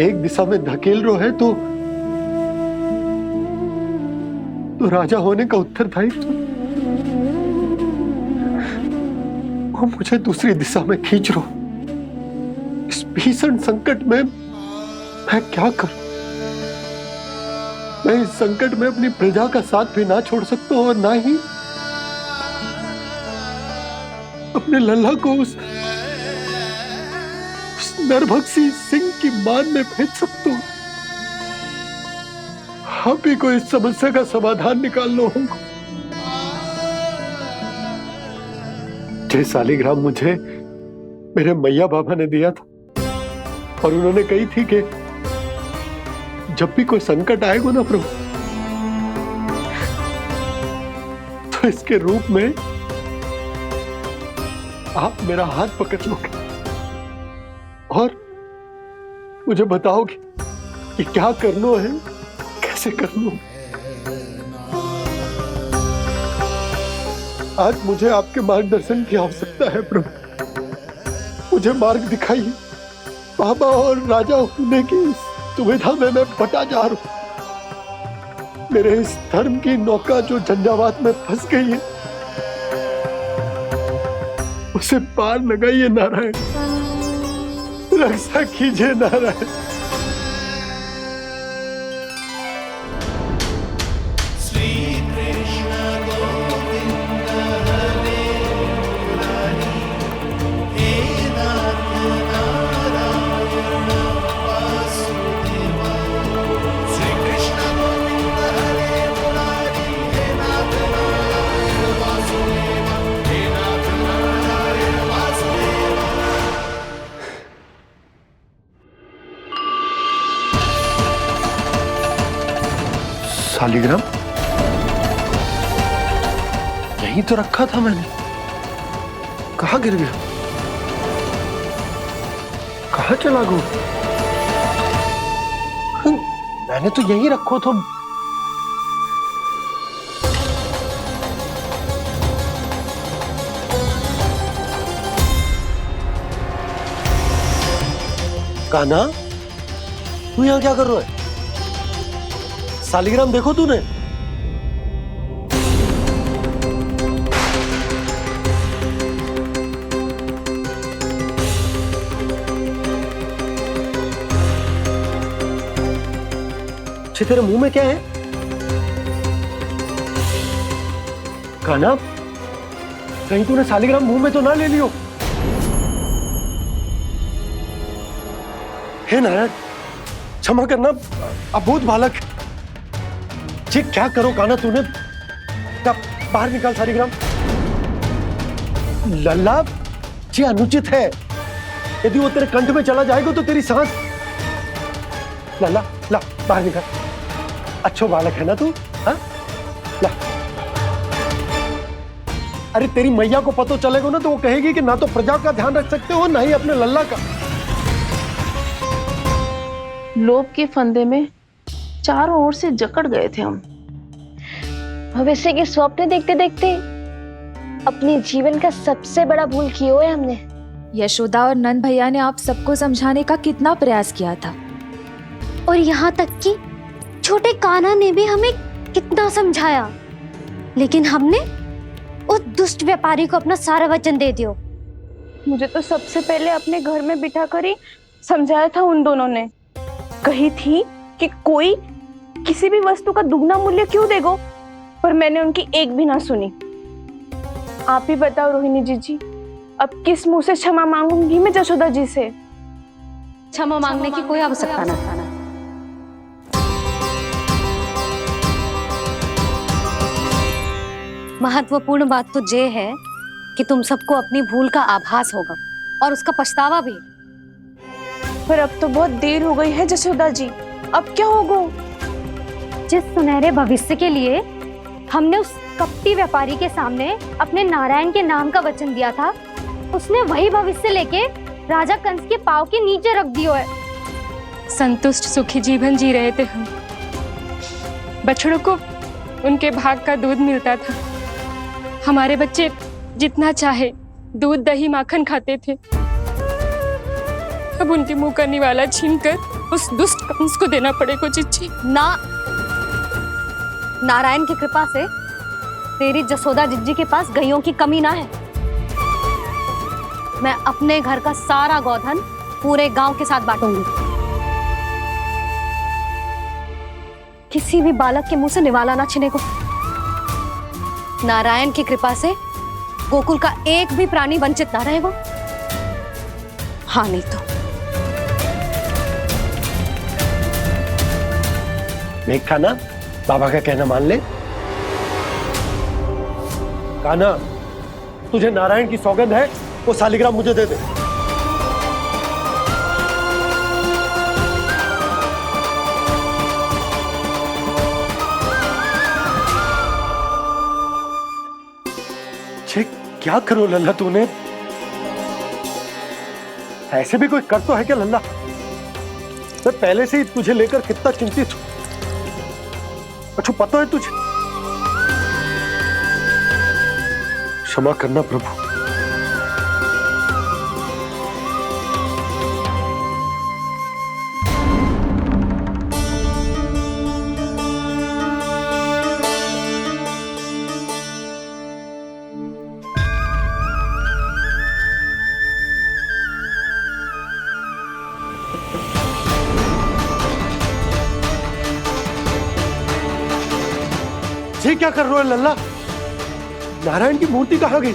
एक दिशा में धकेल रहा है तो राजा होने का उत्तरदायित्व वो मुझे दूसरी दिशा में खींच रहा। इस भीषण संकट में मैं क्या करूं? मैं इस संकट में अपनी प्रजा का साथ भी ना छोड़ सकता हूं और ना ही अपने लल्ला को उस नरभक्षी सिंह की मान में भेज सकता हूं। आप ही को इस समस्या का समाधान निकालना होगा। जय शालिग्राम मुझे मेरे मैया बाबा ने दिया था और उन्होंने कही थी कि जब भी कोई संकट आएगा ना प्रभु, तो इसके रूप में आप मेरा हाथ पकड़ लोगे और मुझे बताओगे कि क्या करना है, कैसे करना है। आज मुझे आपके मार्गदर्शन की आवश्यकता है प्रभु, मुझे मार्ग दिखाइए। बाबा और राजा होने की दुविधा में मैं बटा जा रहा हूं। मेरे इस धर्म की नौका जो झंझावात में फंस गई है, उसे पार लगाइए नारायण, रक्षा कीजिए नारायण। शालिग्राम यहीं तो रखा था मैंने, कहाँ गिर गया? कहाँ चला गया? मैंने तो यहीं रखो था। कान्हा, तू यहाँ क्या कर रहा है? शालिग्राम देखो तूने। अच्छे तेरे मुंह में क्या है? कान्हा, कहीं तूने सालिग्राम मुंह में तो ना ले लियो? हे नारायण, क्षमा करना, अबोध बालक। जी क्या करो कान्हा तूने? क्या बाहर निकाल सालिग्राम। लल्ला, जी अनुचित है। यदि वो तेरे कंठ में चला जाएगा तो तेरी सांस। लल्ला, ला बाहर निकाल। अच्छो बालक है ना तू? हाँ, ला। अरे तेरी मैया को पता चलेगा ना तो वो कहेगी कि ना तो प्रजा का ध्यान रख सकते हो ना ही अपने लल्ला का। लोभ के फंदे में चारों ओर से जकड़ गए थे हम। भविष्य के स्वप्न देखते देखते अपने जीवन का सबसे बड़ा भूल किया है हमने। यशोदा और नंद भैया ने आप सबको समझाने का कितना प्रयास किया था, और यहाँ तक कि छोटे कान्हा ने भी हमें कितना समझाया, लेकिन हमने उस दुष्ट व्यापारी को अपना सारा वचन दे दिया। मुझे तो सबसे पहले अपने घर में बिठा कर ही समझाया था उन दोनों ने। कही थी कि कोई किसी भी वस्तु का दुगना मूल्य क्यों देगो, पर मैंने उनकी एक भी ना सुनी। आप ही बताओ रोहिणी जी, अब किस मुंह से क्षमा मांगूंगी मैं जशोदा जी से? क्षमा मांगने की कोई आवश्यकता नहीं। महत्वपूर्ण बात तो ये है कि तुम सबको अपनी भूल का आभास होगा और उसका पछतावा भी। पर अब तो बहुत देर हो गई है जशोदा जी, अब क्या होगा? जिस सुनहरे भविष्य के लिए हमने उस कपटी व्यापारी के सामने अपने नारायण के नाम का वचन दिया था, उसने वही भविष्य लेके राजा कंस के पांव के नीचे रख दिया है। संतुष्ट सुखी जीवन जी रहे थे हम। बछड़ों को उनके भाग का दूध मिलता था। हमारे बच्चे जितना चाहे दूध दही माखन खाते थे। अब उनके मुंह का निवाला छीनकर उस दुष्ट कंस को देना पड़ेगा चिच्ची। ना, नारायण की कृपा से तेरी जसोदा जिज्जी के पास गायों की कमी ना है। मैं अपने घर का सारा गोधन पूरे गांव के साथ बांटूंगी। किसी भी बालक के मुंह से निवाला ना छिने को। नारायण की कृपा से गोकुल का एक भी प्राणी वंचित ना रहेगा। हाँ नहीं तो देख कान्हा, बाबा का कहना मान ले। कान्हा, तुझे नारायण की सौगंध है, वो सालिग्राम मुझे दे दे। क्या करो लल्ला तूने? ऐसे भी कोई कर तो है क्या लल्ला? मैं पहले से ही तुझे लेकर कितना चिंतित हूं। अच्छा पता है तुझे? क्षमा करना प्रभु। ये क्या कर रहे हो लल्ला? नारायण की मूर्ति कहाँ गई?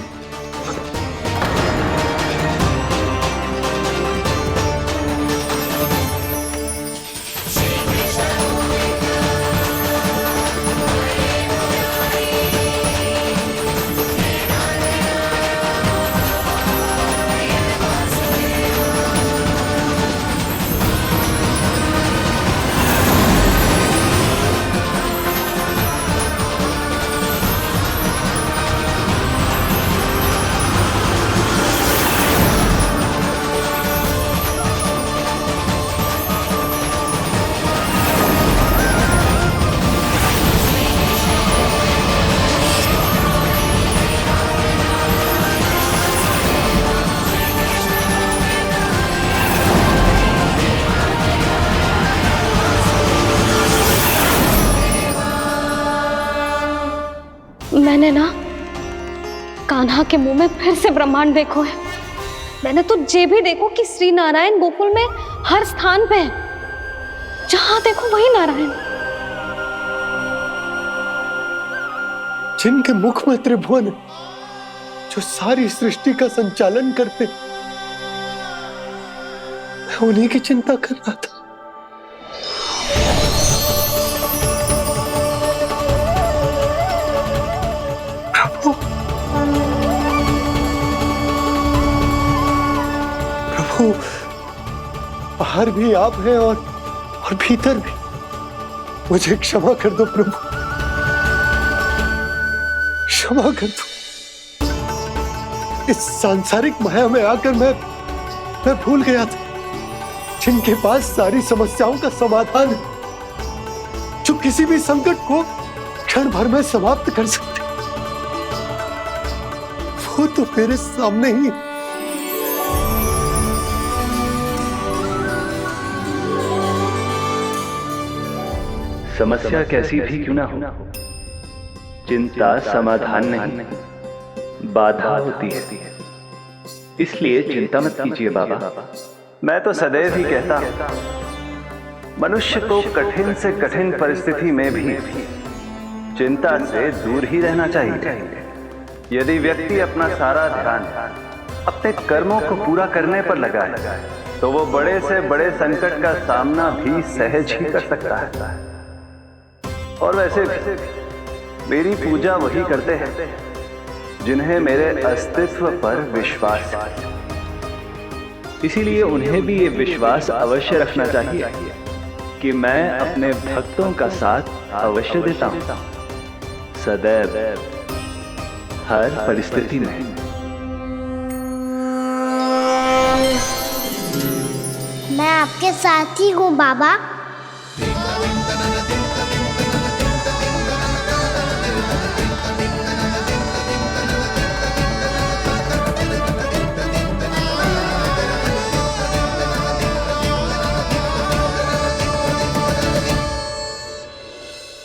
मैंने ना कान्हा के मुंह में फिर से ब्रह्मांड देखो है। मैंने तो ये भी देखो कि श्री नारायण गोकुल में हर स्थान पे है। जहां देखो वही नारायण। जिनके मुख में त्रिभुवन है, जो सारी सृष्टि का संचालन करते, मैं उन्हीं की चिंता कर रहा था। प्रभु, प्रभु, बाहर भी आप हैं और भीतर भी। मुझे क्षमा कर दो प्रभु, क्षमा कर दो। इस सांसारिक माया में आकर मैं भूल गया था जिनके पास सारी समस्याओं का समाधान है, जो किसी भी संकट को क्षण भर में समाप्त कर सकते, वो तो मेरे सामने ही। समस्या कैसी भी क्यों ना हो, चिंता समाधान नहीं, बाधा होती है। इसलिए चिंता मत कीजिए बाबा। मैं तो सदैव ही कहता हूं, मनुष्य को कठिन से कठिन परिस्थिति में भी चिंता से दूर ही रहना चाहिए। यदि व्यक्ति अपना सारा ध्यान अपने कर्मों को पूरा करने पर लगाए, तो वो बड़े से बड़े संकट का सामना भी सहज ही कर सकता है। और वैसे भी मेरी पूजा वही करते हैं जिन्हें मेरे अस्तित्व पर विश्वास है। इसीलिए उन्हें भी ये विश्वास अवश्य रखना चाहिए कि मैं अपने भक्तों का साथ अवश्य देता हूं, सदैव, हर परिस्थिति में। मैं आपके साथ ही हूँ बाबा।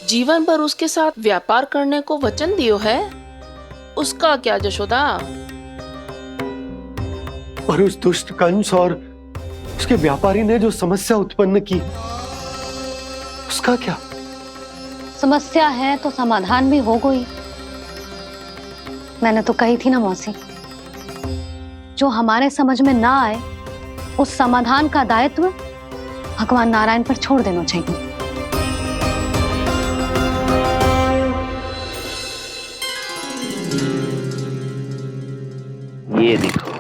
जीवन भर उसके साथ व्यापार करने को वचन दियो है, उसका क्या जशोदा? और उस दुष्ट कंस और उसके व्यापारी ने जो समस्या उत्पन्न की, उसका क्या? समस्या है तो समाधान भी हो गई। मैंने तो कही थी ना मौसी, जो हमारे समझ में ना आए उस समाधान का दायित्व भगवान नारायण पर छोड़ देना चाहिए। ये देखो,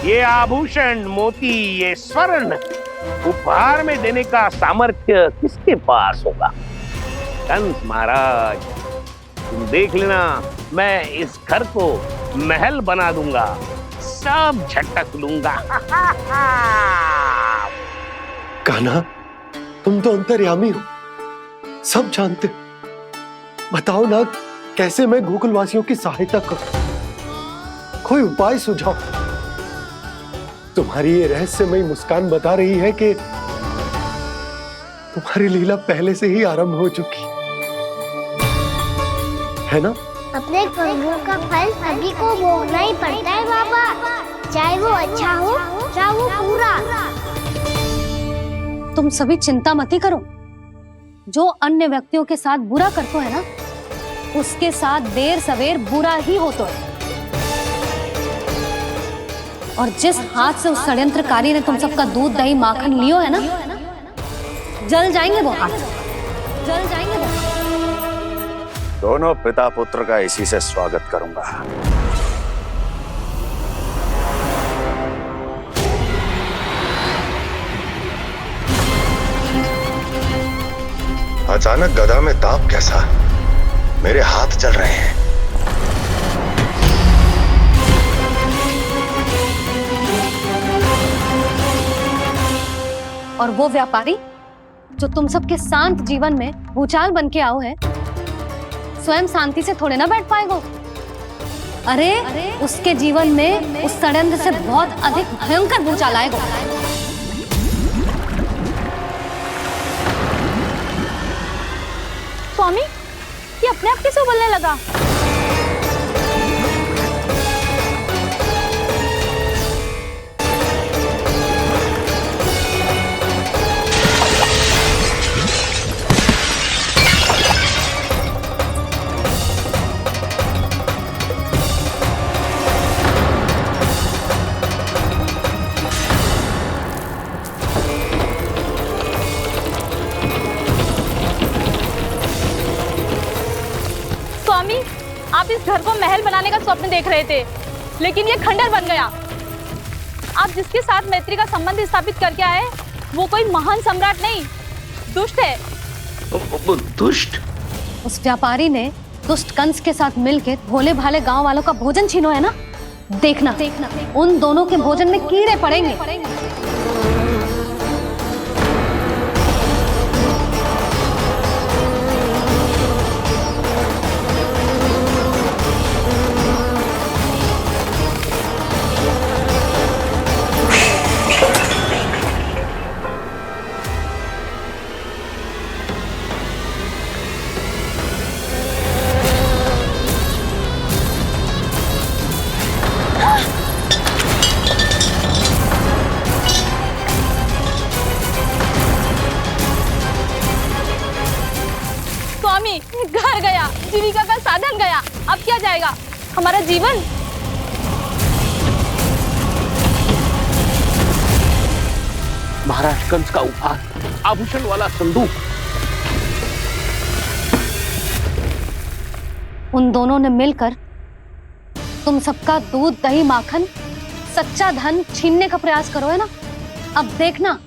ये आभूषण, मोती, ये स्वर्ण उपहार में देने का सामर्थ्य किसके पास होगा? कंस महाराज, तुम देख लेना, मैं इस घर को महल बना दूंगा, सब झटक लूंगा। कान्हा, तुम तो अंतर्यामी हो, सब जानते हो। बताओ ना, कैसे मैं गोकुलवासियों की सहायता करूं? कोई उपाय सुझाओ। तुम्हारी ये रहस्यमयी मुस्कान बता रही है कि तुम्हारी लीला पहले से ही आरंभ हो चुकी है ना? अपने कर्मों का फल सभी को भोगना ही पड़ता है बाबा, चाहे वो अच्छा हो चाहे वो बुरा। तुम सभी चिंता मत ही करो। जो अन्य व्यक्तियों के साथ बुरा करते है ना, उसके साथ देर सवेर बुरा ही होता है। और जिस हाथ से उस षड्यंत्रकारी ने तुम सबका दूध दही माखन लियो है ना, जल जाएंगे वो हाथ, जल जाएंगे वो। दोनों पिता पुत्र का इसी से स्वागत करूंगा। अचानक गदा में ताप कैसा? मेरे हाथ जल रहे हैं। और वो व्यापारी जो तुम सबके शांत जीवन में भूचाल बन के आओ है, स्वयं शांति से थोड़े ना बैठ पाएगा। अरे उसके जीवन में उस षड्यंत्र से बहुत अधिक भयंकर भूचाल आएगा। स्वामी, ये अपने आप कैसे उबलने लगा? आप इस घर को महल बनाने का स्वप्न देख रहे थे, लेकिन ये खंडर बन गया। आप जिसके साथ मैत्री का संबंध स्थापित करके आए, वो कोई महान सम्राट नहीं, दुष्ट है। दुष्ट? उस व्यापारी ने दुष्ट कंस के साथ मिलकर भोले भाले गांव वालों का भोजन छीनो है ना। देखना उन दोनों के भोजन में कीड़े पड़ेंगे। घर गया, जीविका का साधन गया, अब क्या जाएगा हमारा जीवन? महाराज कंस का उपहार, आभूषण वाला संदूक। उन दोनों ने मिलकर तुम सबका दूध, दही, माखन, सच्चा धन छीनने का प्रयास करो है ना। अब देखना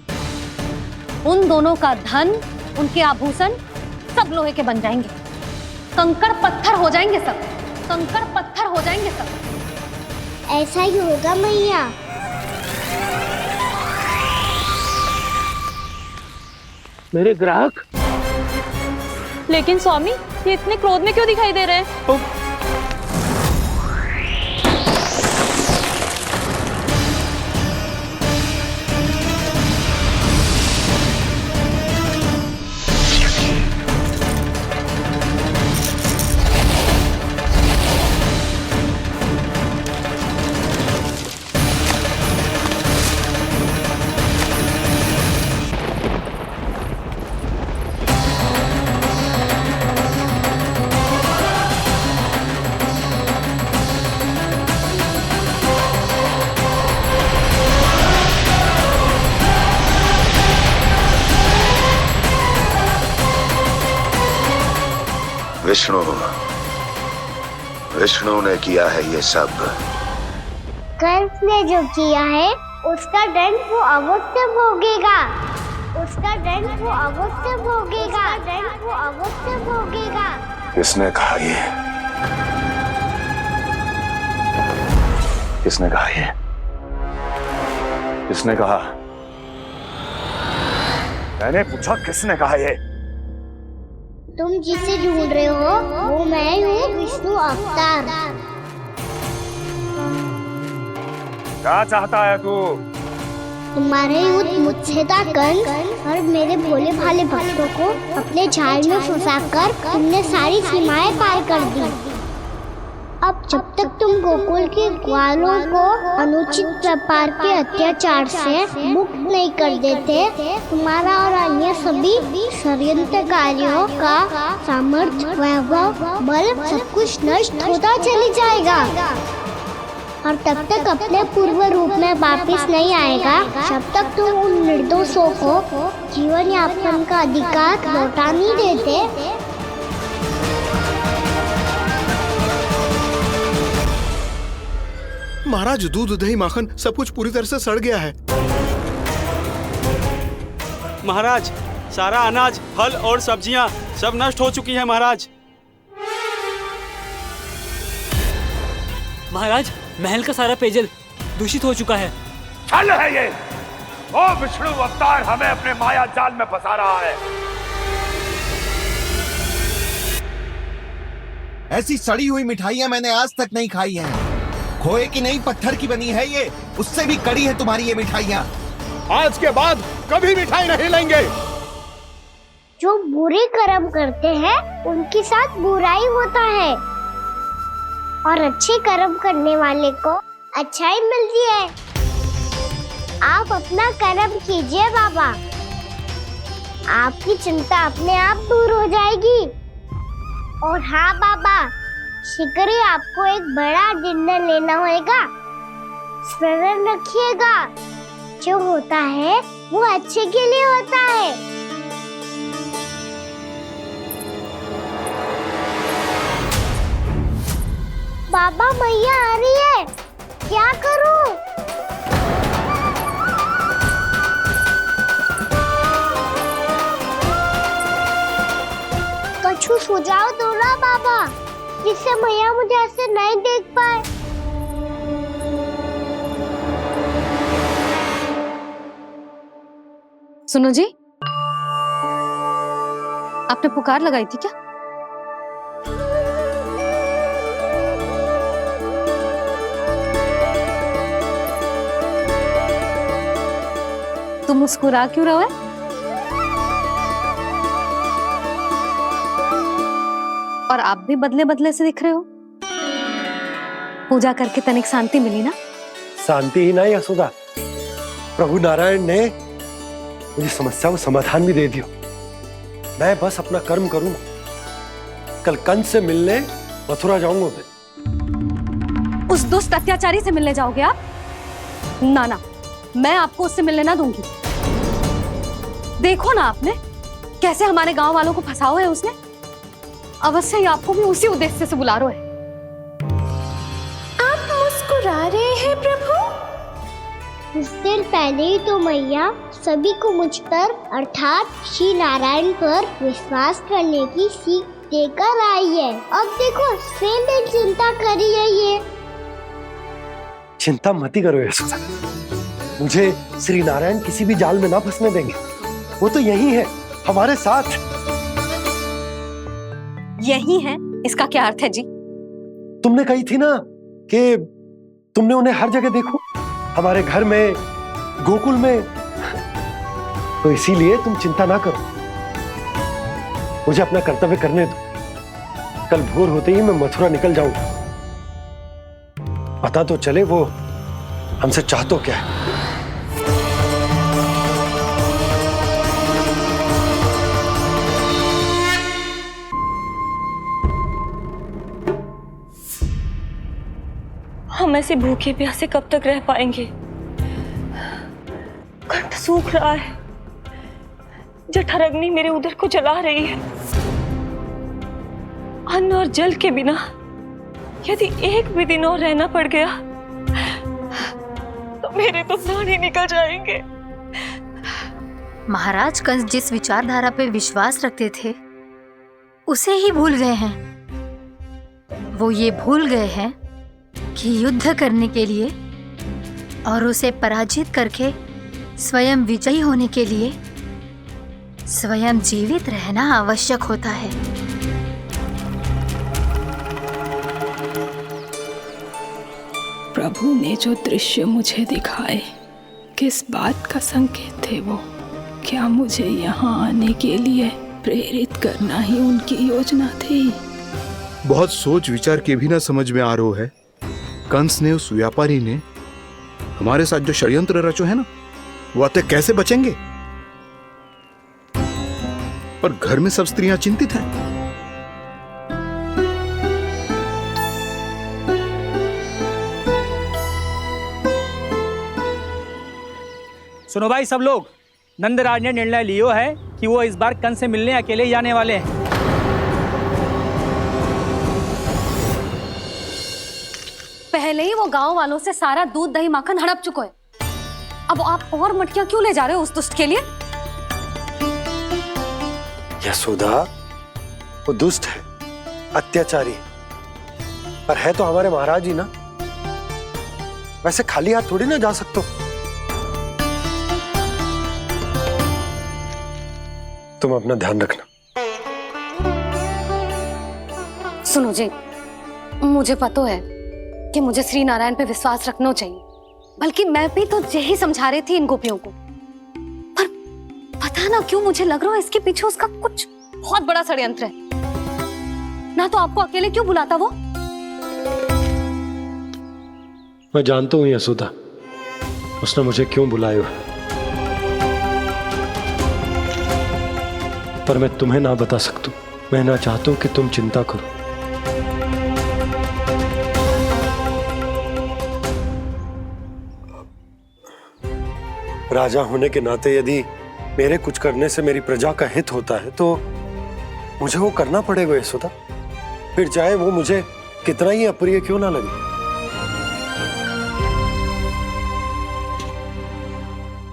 उन दोनों का धन, उनके आभूषण सब लोहे के बन जाएंगे, कंकड़ पत्थर हो जाएंगे सब, कंकड़ पत्थर हो जाएंगे सब। ऐसा ही होगा मैया। मेरे ग्राहक? लेकिन स्वामी, ये इतने क्रोध में क्यों दिखाई दे रहे हैं? विष्णु ने किया है ये सब। कंस ने जो किया है उसका दंड वो अवश्य भोगेगा, उसका दंड वो अवश्य भोगेगा, दंड वो अवश्य भोगेगा। किसने कहा ये? किसने कहा ये? किसने कहा? मैंने पूछा किसने कहा ये? तुम जिसे ढूंढ रहे हो वो मैं हूँ, विष्णु अवतार। क्या चाहता है तू? तुम्हारे युद्ध मुझसे था कंस, और मेरे भोले भाले भक्तों को अपने जाल में फंसाकर तुमने सारी सीमाएं पार कर दी। अब जब तक तुम गोकुल के ग्वालों को अनुचित व्यापार के अत्याचार से मुक्त नहीं कर देते, तुम्हारा और अन्य सभी षड्यंत्रकारियों का सामर्थ्य, वैभव, बल सब कुछ नष्ट होता चले जाएगा, और तब तक अपने पूर्व रूप में वापस नहीं आएगा जब तक तुम उन निर्दोषों को जीवन यापन का अधिकार लौटा नहीं देते। महाराज, दूध, दही, माखन सब कुछ पूरी तरह से सड़ गया है। महाराज, सारा अनाज, फल और सब्जियां सब नष्ट हो चुकी है महाराज। महाराज, महल का सारा पेयजल दूषित हो चुका है। छल है ये। वो विष्णु अवतार हमें अपने माया जाल में फंसा रहा है। ऐसी सड़ी हुई मिठाइयां मैंने आज तक नहीं खाई हैं। खोए की नहीं, पत्थर की बनी है ये, उससे भी कड़ी है तुम्हारी ये मिठाइयां। आज के बाद कभी मिठाई नहीं लेंगे। जो बुरे कर्म करते हैं उनके साथ बुराई होता है, और अच्छे कर्म करने वाले को अच्छाई मिलती है। आप अपना कर्म कीजिए बाबा, आपकी चिंता अपने आप दूर हो जाएगी। और हाँ बाबा, शीघ्र ही आपको एक बड़ा डिनर लेना होगा। स्मरण रखिएगा, जो होता है वो अच्छे के लिए होता है। बाबा मैया आ रही है, क्या करूं? कछु सुझाव दो ना बाबा, जिससे मैया मुझे ऐसे नहीं देख पाए। सुनो जी, आपने पुकार लगाई थी क्या? तुम मुस्कुरा क्यों रहे हो? और आप भी बदले बदले से दिख रहे हो। पूजा करके तनिक शांति मिली ना? शांति ही ना यशोदा, प्रभु नारायण ने मुझे समस्या को समाधान भी दे दिया। मैं बस अपना कर्म करूं। कल कंस से मिलने मथुरा जाऊंगा मैं। उस दुष्ट अत्याचारी से मिलने जाओगे आप? ना ना, मैं आपको उससे मिलने ना दूंगी। देखो ना आपने कैसे हमारे गांव वालों को फंसाओ है उसने। अवश्य ही आपको भी उसी उद्देश्य से बुला रहा है। आप मुस्कुरा रहे हैं प्रभु? कुछ देर पहले ही तो मैया सभी को मुझ पर अर्थात श्री नारायण पर विश्वास करने की सीख देकर आई है। अब देखो स्वयं भी चिंता करी है ये। चिंता मत ही करो यशोदा, मुझे श्री नारायण किसी भी जाल में ना फंसने देंगे। वो तो यही है हमारे साथ। यही है, इसका क्या अर्थ है जी? तुमने कही थी ना कि तुमने उन्हें हर जगह देखो, हमारे घर में, गोकुल में। तो इसीलिए तुम चिंता ना करो, मुझे अपना कर्तव्य करने दो। कल भोर होते ही मैं मथुरा निकल जाऊंगा। पता तो चले वो हमसे चाहतो क्या है। हम ऐसे भूखे प्यासे कब तक रह पाएंगे? कंठ सूख रहा है, जठराग्नि मेरे उदर को जला रही है। अन्न और जल के बिना यदि एक भी दिन और रहना पड़ गया तो मेरे तो प्राण ही निकल जाएंगे। महाराज कंस जिस विचारधारा पे विश्वास रखते थे उसे ही भूल गए हैं। वो ये भूल गए हैं कि युद्ध करने के लिए और उसे पराजित करके स्वयं विजयी होने के लिए स्वयं जीवित रहना आवश्यक होता है। प्रभु ने जो दृश्य मुझे दिखाए, किस बात का संकेत थे वो? क्या मुझे यहाँ आने के लिए प्रेरित करना ही उनकी योजना थी? बहुत सोच विचार के भी ना समझ में आ रहा है। कंस ने, उस व्यापारी ने हमारे साथ जो षड्यंत्र रचो है ना, वो आते कैसे बचेंगे? पर घर में सब स्त्रियां चिंतित हैं। सुनो भाई सब लोग, नंदराज ने निर्णय लियो है कि वो इस बार कंस से मिलने अकेले ही आने वाले हैं। पहले ही वो गांव वालों से सारा दूध दही माखन हड़प चुका है। अब आप और मटकियां क्यों ले जा रहे हो उस दुष्ट के लिए? यशोदा, वो दुष्ट है, अत्याचारी, पर है तो हमारे महाराज ही ना। वैसे खाली हाथ थोड़ी ना जा सकते हो। तुम अपना ध्यान रखना। सुनो जी, मुझे पता है कि मुझे श्री नारायण पे विश्वास रखना चाहिए, बल्कि मैं भी तो यही समझा रही थी इन गोपियों को। पर पता ना क्यों मुझे लग रहा है इसके पीछे उसका कुछ बहुत बड़ा षड्यंत्र है। ना तो आपको अकेले क्यों बुलाता वो? मैं जानता हूं यशोदा, उसने मुझे क्यों बुलाया, पर मैं तुम्हें ना बता सकता। मैं ना चाहता हूं कि तुम चिंता करो। राजा होने के नाते यदि मेरे कुछ करने से मेरी प्रजा का हित होता है तो मुझे वो करना पड़ेगा यशोदा। फिर चाहे वो मुझे कितना ही अप्रिय क्यों ना लगे।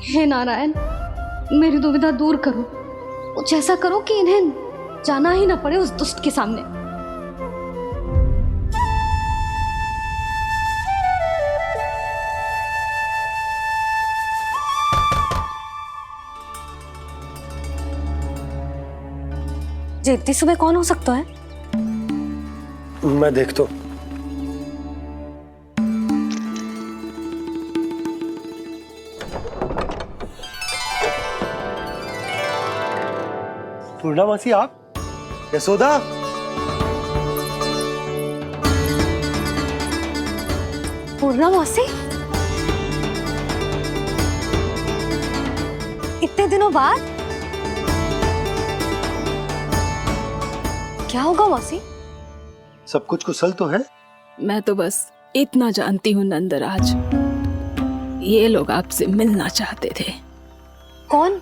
हे नारायण, मेरी दुविधा दूर करो। कुछ ऐसा करो कि इन्हें जाना ही ना पड़े उस दुष्ट के सामने। जी इतनी सुबह कौन हो सकता है? मैं देखता हूं। पूर्णा मासी, आप? यशोदा? पूर्णा मासी, इतने दिनों बाद? क्या होगा मासी? सब कुछ कुशल तो है? मैं तो बस इतना जानती हूँ नंदराज, ये लोग आपसे मिलना चाहते थे। कौन?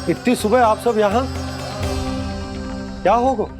इतनी सुबह आप सब यहाँ? क्या होगा?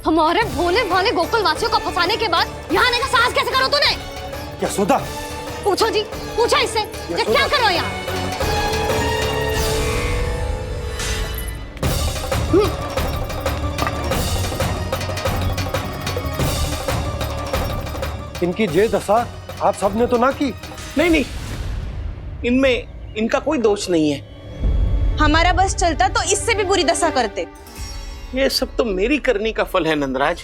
हमारे भोले भाले गोकुल वासियों को फंसाने के बाद यहाँ आने का साहस कैसे करो तूने? यशोदा, पूछो जी, पूछो इससे, ये क्या करो यहाँ? इनकी जे दशा आप सबने तो ना की। नहीं नहीं, इनमें इनका कोई दोष नहीं है। हमारा बस चलता तो इससे भी बुरी दशा करते। ये सब तो मेरी करनी का फल है नंदराज।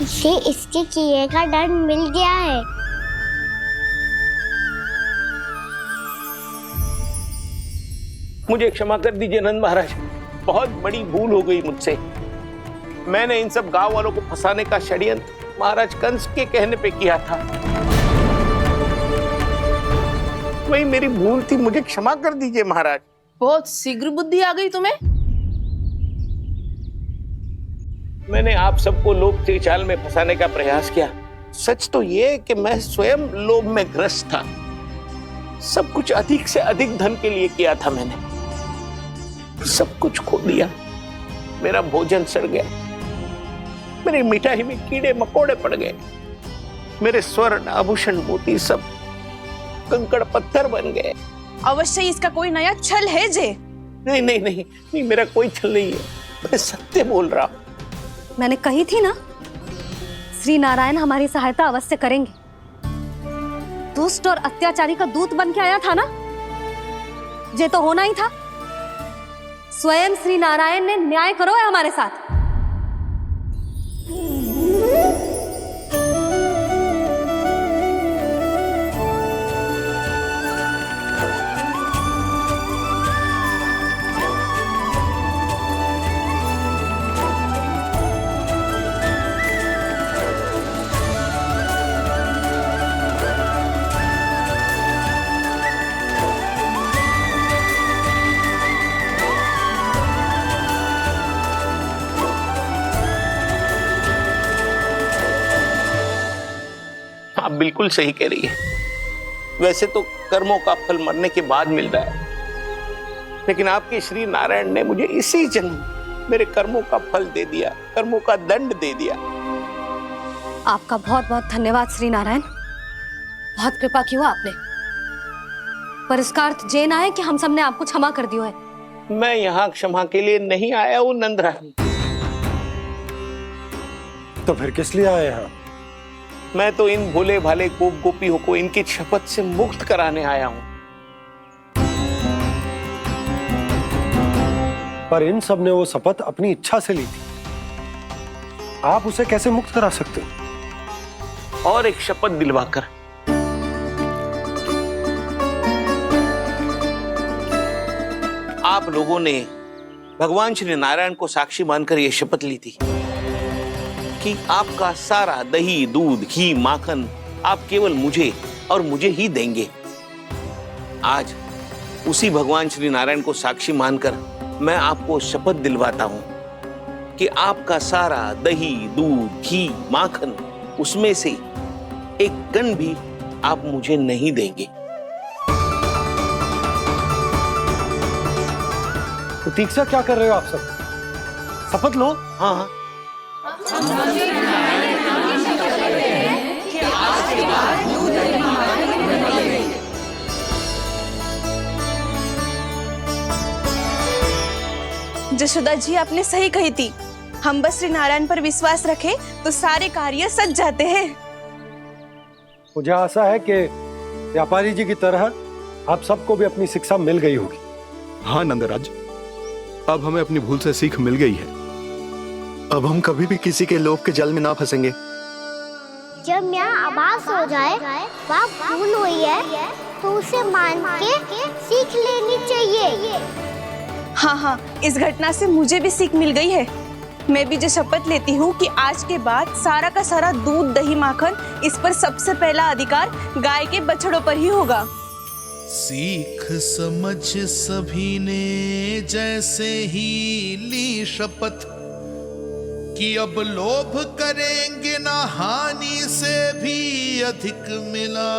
इसे इसके किए का डर मिल गया है। मुझे क्षमा कर दीजिए नंद महाराज, बहुत बड़ी भूल हो गई मुझसे। मैंने इन सब गांव वालों को फंसाने का षड्यंत्र महाराज कंस के कहने पे किया था। वही मेरी भूल थी, मुझे क्षमा कर दीजिए महाराज। बहुत शीघ्र बुद्धि आ गई तुम्हें। मैंने आप सबको लोभ के चाल में फंसाने का प्रयास किया। सच तो ये कि मैं स्वयं लोभ में ग्रस्त था। सब कुछ अधिक से अधिक धन के लिए किया था मैंने। सब कुछ खो दिया। मेरा भोजन सड़ गया, मेरी मिठाई में कीड़े मकोड़े पड़ गए, मेरे स्वर्ण आभूषण मोती सब कंकड़ पत्थर बन गए। अवश्य इसका कोई नया छल है जे। नहीं नहीं नहीं नहीं, मेरा कोई छल नहीं है, मैं सत्य बोल रहा हूं। मैंने कही थी ना, श्री नारायण हमारी सहायता अवश्य करेंगे। दुष्ट और अत्याचारी का दूत बन के आया था ना, ये तो होना ही था। स्वयं श्री नारायण ने न्याय करो है हमारे साथ। आप बिल्कुल सही कह रही है। वैसे तो कर्मों का फल मरने के बाद मिल रहा है, लेकिन आपके श्री नारायण ने मुझे इसी जन्म मेरे कर्मों का फल दे दिया, कर्मों का दंड दे दिया। आपका बहुत बहुत धन्यवाद श्री नारायण, बहुत कृपा की हो आपने। पर इसका अर्थ ये ना है कि हम सबने आपको क्षमा कर दिया है। मैं यहाँ क्षमा के लिए नहीं आया हूँ नंदरानी। तो फिर किस लिए आए हैं? मैं तो इन भोले भाले गोप गोपियों को इनकी शपथ से मुक्त कराने आया हूं। पर इन सब ने वो शपथ अपनी इच्छा से ली थी। आप उसे कैसे मुक्त करा सकते हो? और एक शपथ दिलवाकर। आप लोगों ने भगवान श्री नारायण को साक्षी मानकर यह शपथ ली थी कि आपका सारा दही, दूध, घी, माखन आप केवल मुझे और मुझे ही देंगे। आज उसी भगवान श्री नारायण को साक्षी मानकर मैं आपको शपथ दिलवाता हूं कि आपका सारा दही, दूध, घी, माखन उसमें से एक कण भी आप मुझे नहीं देंगे। प्रतीक्षा क्या कर रहे हो आप सब? शपथ लो। हाँ हाँ। जशोदा जी, आपने सही कही थी। हम बस श्री नारायण पर विश्वास रखें तो सारे कार्य सज जाते हैं। मुझे आशा है कि व्यापारी जी की तरह आप सबको भी अपनी शिक्षा मिल गई होगी। हाँ नंदराज, अब हमें अपनी भूल से सीख मिल गई है। अब हम कभी भी किसी के लोभ के जल में ना फंसेंगे। जब यहाँ आवाज हो जाए वहाँ भूल हुई है तो उसे मान के सीख लेनी चाहिए। हाँ हाँ, इस घटना से मुझे भी सीख मिल गई है। मैं भी जो शपथ लेती हूँ कि आज के बाद सारा का सारा दूध, दही, माखन इस पर सबसे पहला अधिकार गाय के बछड़ों पर ही होगा। सीख समझ सभी ने जैसे ही ली शपथ कि अब लोभ करेंगे ना हानि से भी अधिक मिला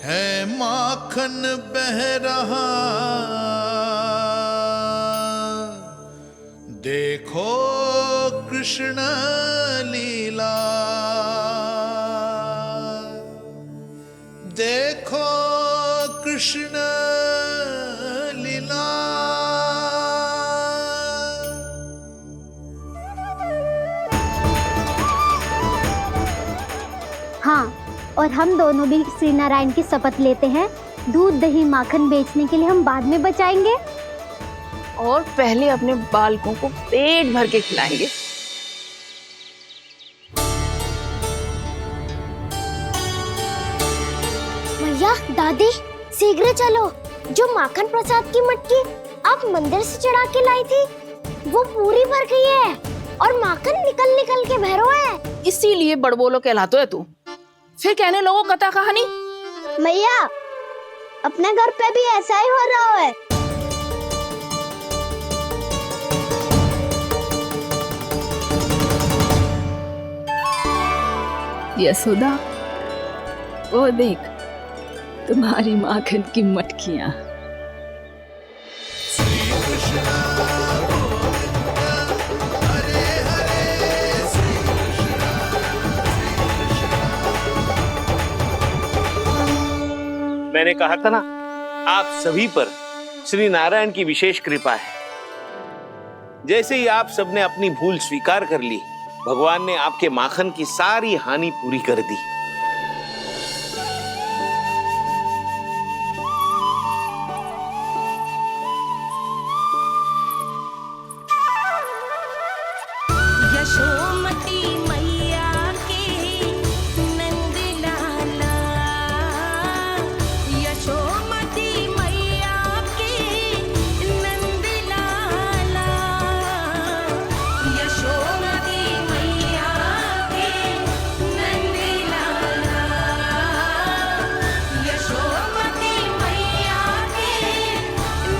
है, माखन बह रहा देखो कृष्ण लीला, देखो कृष्ण लीला। हाँ, और हम दोनों भी श्री नारायण की शपथ लेते हैं, दूध, दही, माखन बेचने के लिए हम बाद में बचाएंगे और पहले अपने बालकों को पेट भर के खिलाएंगे। भैया, दादी, शीघ्र चलो। जो माखन प्रसाद की मटकी आप मंदिर से चढ़ा के लाई थी वो पूरी भर गई है और माखन निकल निकल के बह रहा है। इसीलिए बड़बोलो कहलाते है तू। फिर कहने लोगों कथा कहानी। भैया, अपने घर पे भी ऐसा ही हो रहा है। यशोदा, वो देख तुम्हारी माखन की मटकियां। मैंने कहा था ना, आप सभी पर श्री नारायण की विशेष कृपा है। जैसे ही आप सबने अपनी भूल स्वीकार कर ली, भगवान ने आपके माखन की सारी हानि पूरी कर दी। यशोमती मैया के नंद लाला, यशोमती मैया के नंद लाला, यशोमती मैया के नंद लाला, यशोमती मैया के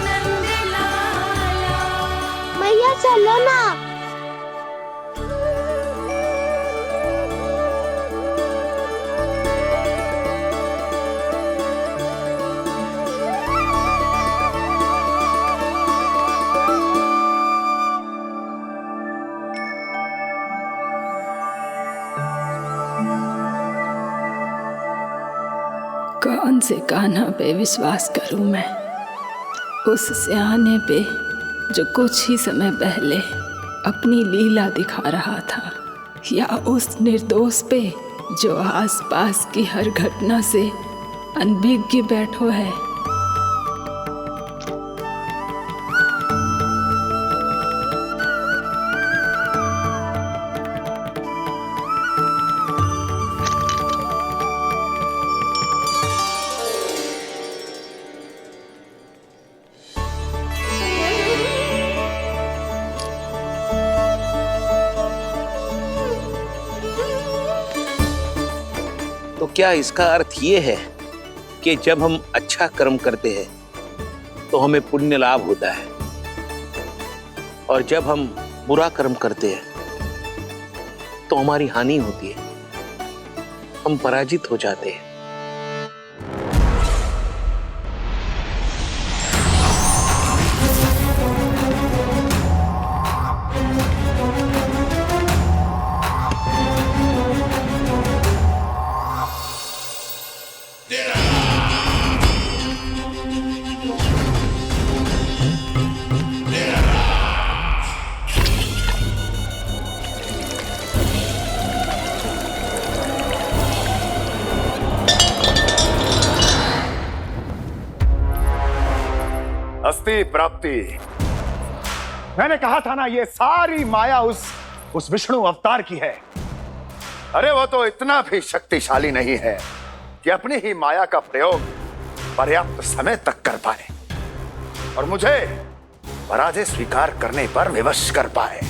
नंद लाला। मैया चलो ना। कौन से कान्हा पे विश्वास करूं मैं? उस सियाने पे जो कुछ ही समय पहले अपनी लीला दिखा रहा था, या उस निर्दोष पे जो आसपास की हर घटना से अनभिज्ञ बैठो है? तो क्या इसका अर्थ ये है कि जब हम अच्छा कर्म करते हैं तो हमें पुण्य लाभ होता है, और जब हम बुरा कर्म करते हैं तो हमारी हानि होती है, हम पराजित हो जाते हैं? अस्ति प्राप्ति। मैंने कहा था ना, ये सारी माया उस विष्णु अवतार की है। अरे वो तो इतना भी शक्तिशाली नहीं है कि अपनी ही माया का प्रयोग पर्याप्त समय तक कर पाए और मुझे पराजय स्वीकार करने पर विवश कर पाए।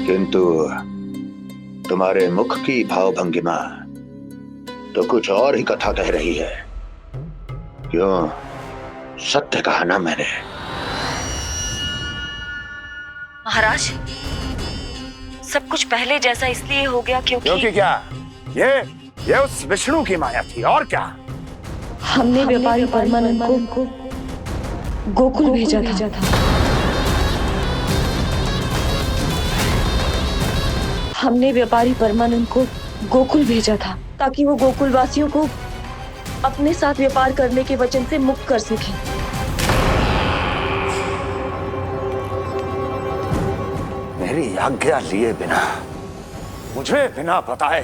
किंतु तुम्हारे मुख की भावभंगिमा तो कुछ और ही कथा कह रही है। क्यों? सत्य कहा ना मैंने। महाराज, सब कुछ पहले जैसा इसलिए हो गया क्योंकि क्या? ये उस विष्णु की माया थी, और क्या? हमने व्यापारी परमानंद को गोकुल भेजा था। हमने व्यापारी परमानंद को गोकुल भेजा था ताकि वो गोकुल वासियों को अपने साथ व्यापार करने के वचन से मुक्त कर सके। मेरी आज्ञा लिए बिना, मुझे बिना बताए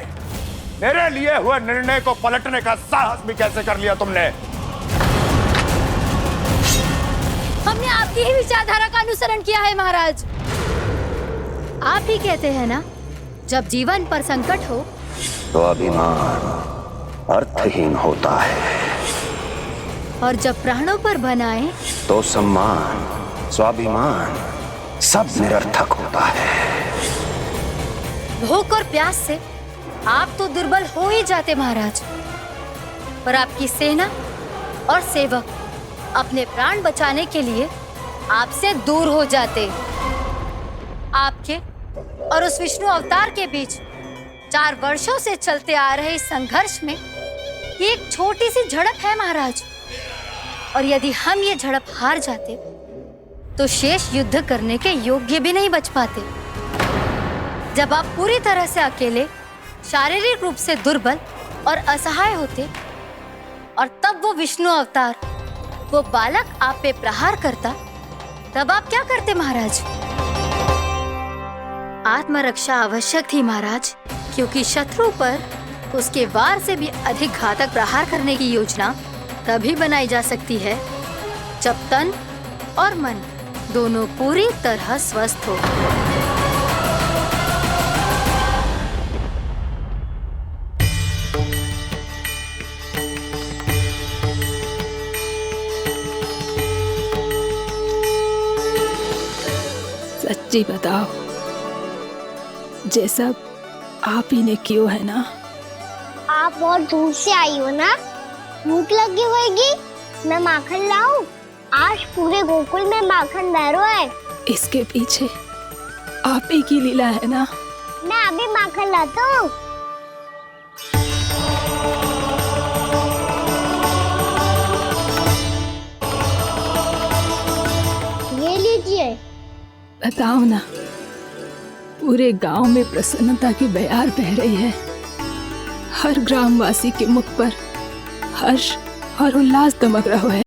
मेरे लिए हुए निर्णय को पलटने का साहस भी कैसे कर लिया तुमने? हमने आपकी ही विचारधारा का अनुसरण किया है महाराज। आप ही कहते हैं ना, जब जीवन पर संकट हो तो अभिमान अर्थहीन होता है, और जब प्राणों पर बनाए तो सम्मान स्वाभिमान सब निरर्थक होता है। भूख और प्यास से आप तो दुर्बल हो ही जाते महाराज, पर आपकी सेना और सेवक अपने प्राण बचाने के लिए आपसे दूर हो जाते। आपके और उस विष्णु अवतार के बीच 4 वर्षों से चलते आ रहे इस संघर्ष में एक छोटी सी झड़प है महाराज, और यदि हम ये झड़प हार जाते तो शेष युद्ध करने के योग्य भी नहीं बच पाते। जब आप पूरी तरह से अकेले, शारीरिक रूप से दुर्बल और असहाय होते, और तब वो विष्णु अवतार, वो बालक आप पे प्रहार करता, तब आप क्या करते महाराज? आत्मरक्षा आवश्यक थी महाराज, क्योंकि शत्रु पर उसके वार से भी अधिक घातक प्रहार करने की योजना तभी बनाई जा सकती है जब तन और मन दोनों पूरी तरह स्वस्थ हो। सच्ची बताओ, जैसा आप ही ने क्यों है ना? आप बहुत दूर से आई हो ना, भूख लगी होगी। मैं माखन लाऊं? आज पूरे गोकुल में माखन बह रहा है। इसके पीछे आप ही की लीला है ना? मैं अभी माखन लाता हूँ। ये लीजिए। बताओ ना, पूरे गांव में प्रसन्नता की बयार बह रही है। हर ग्रामवासी के मुख पर हर्ष और उल्लास दमक रहा है।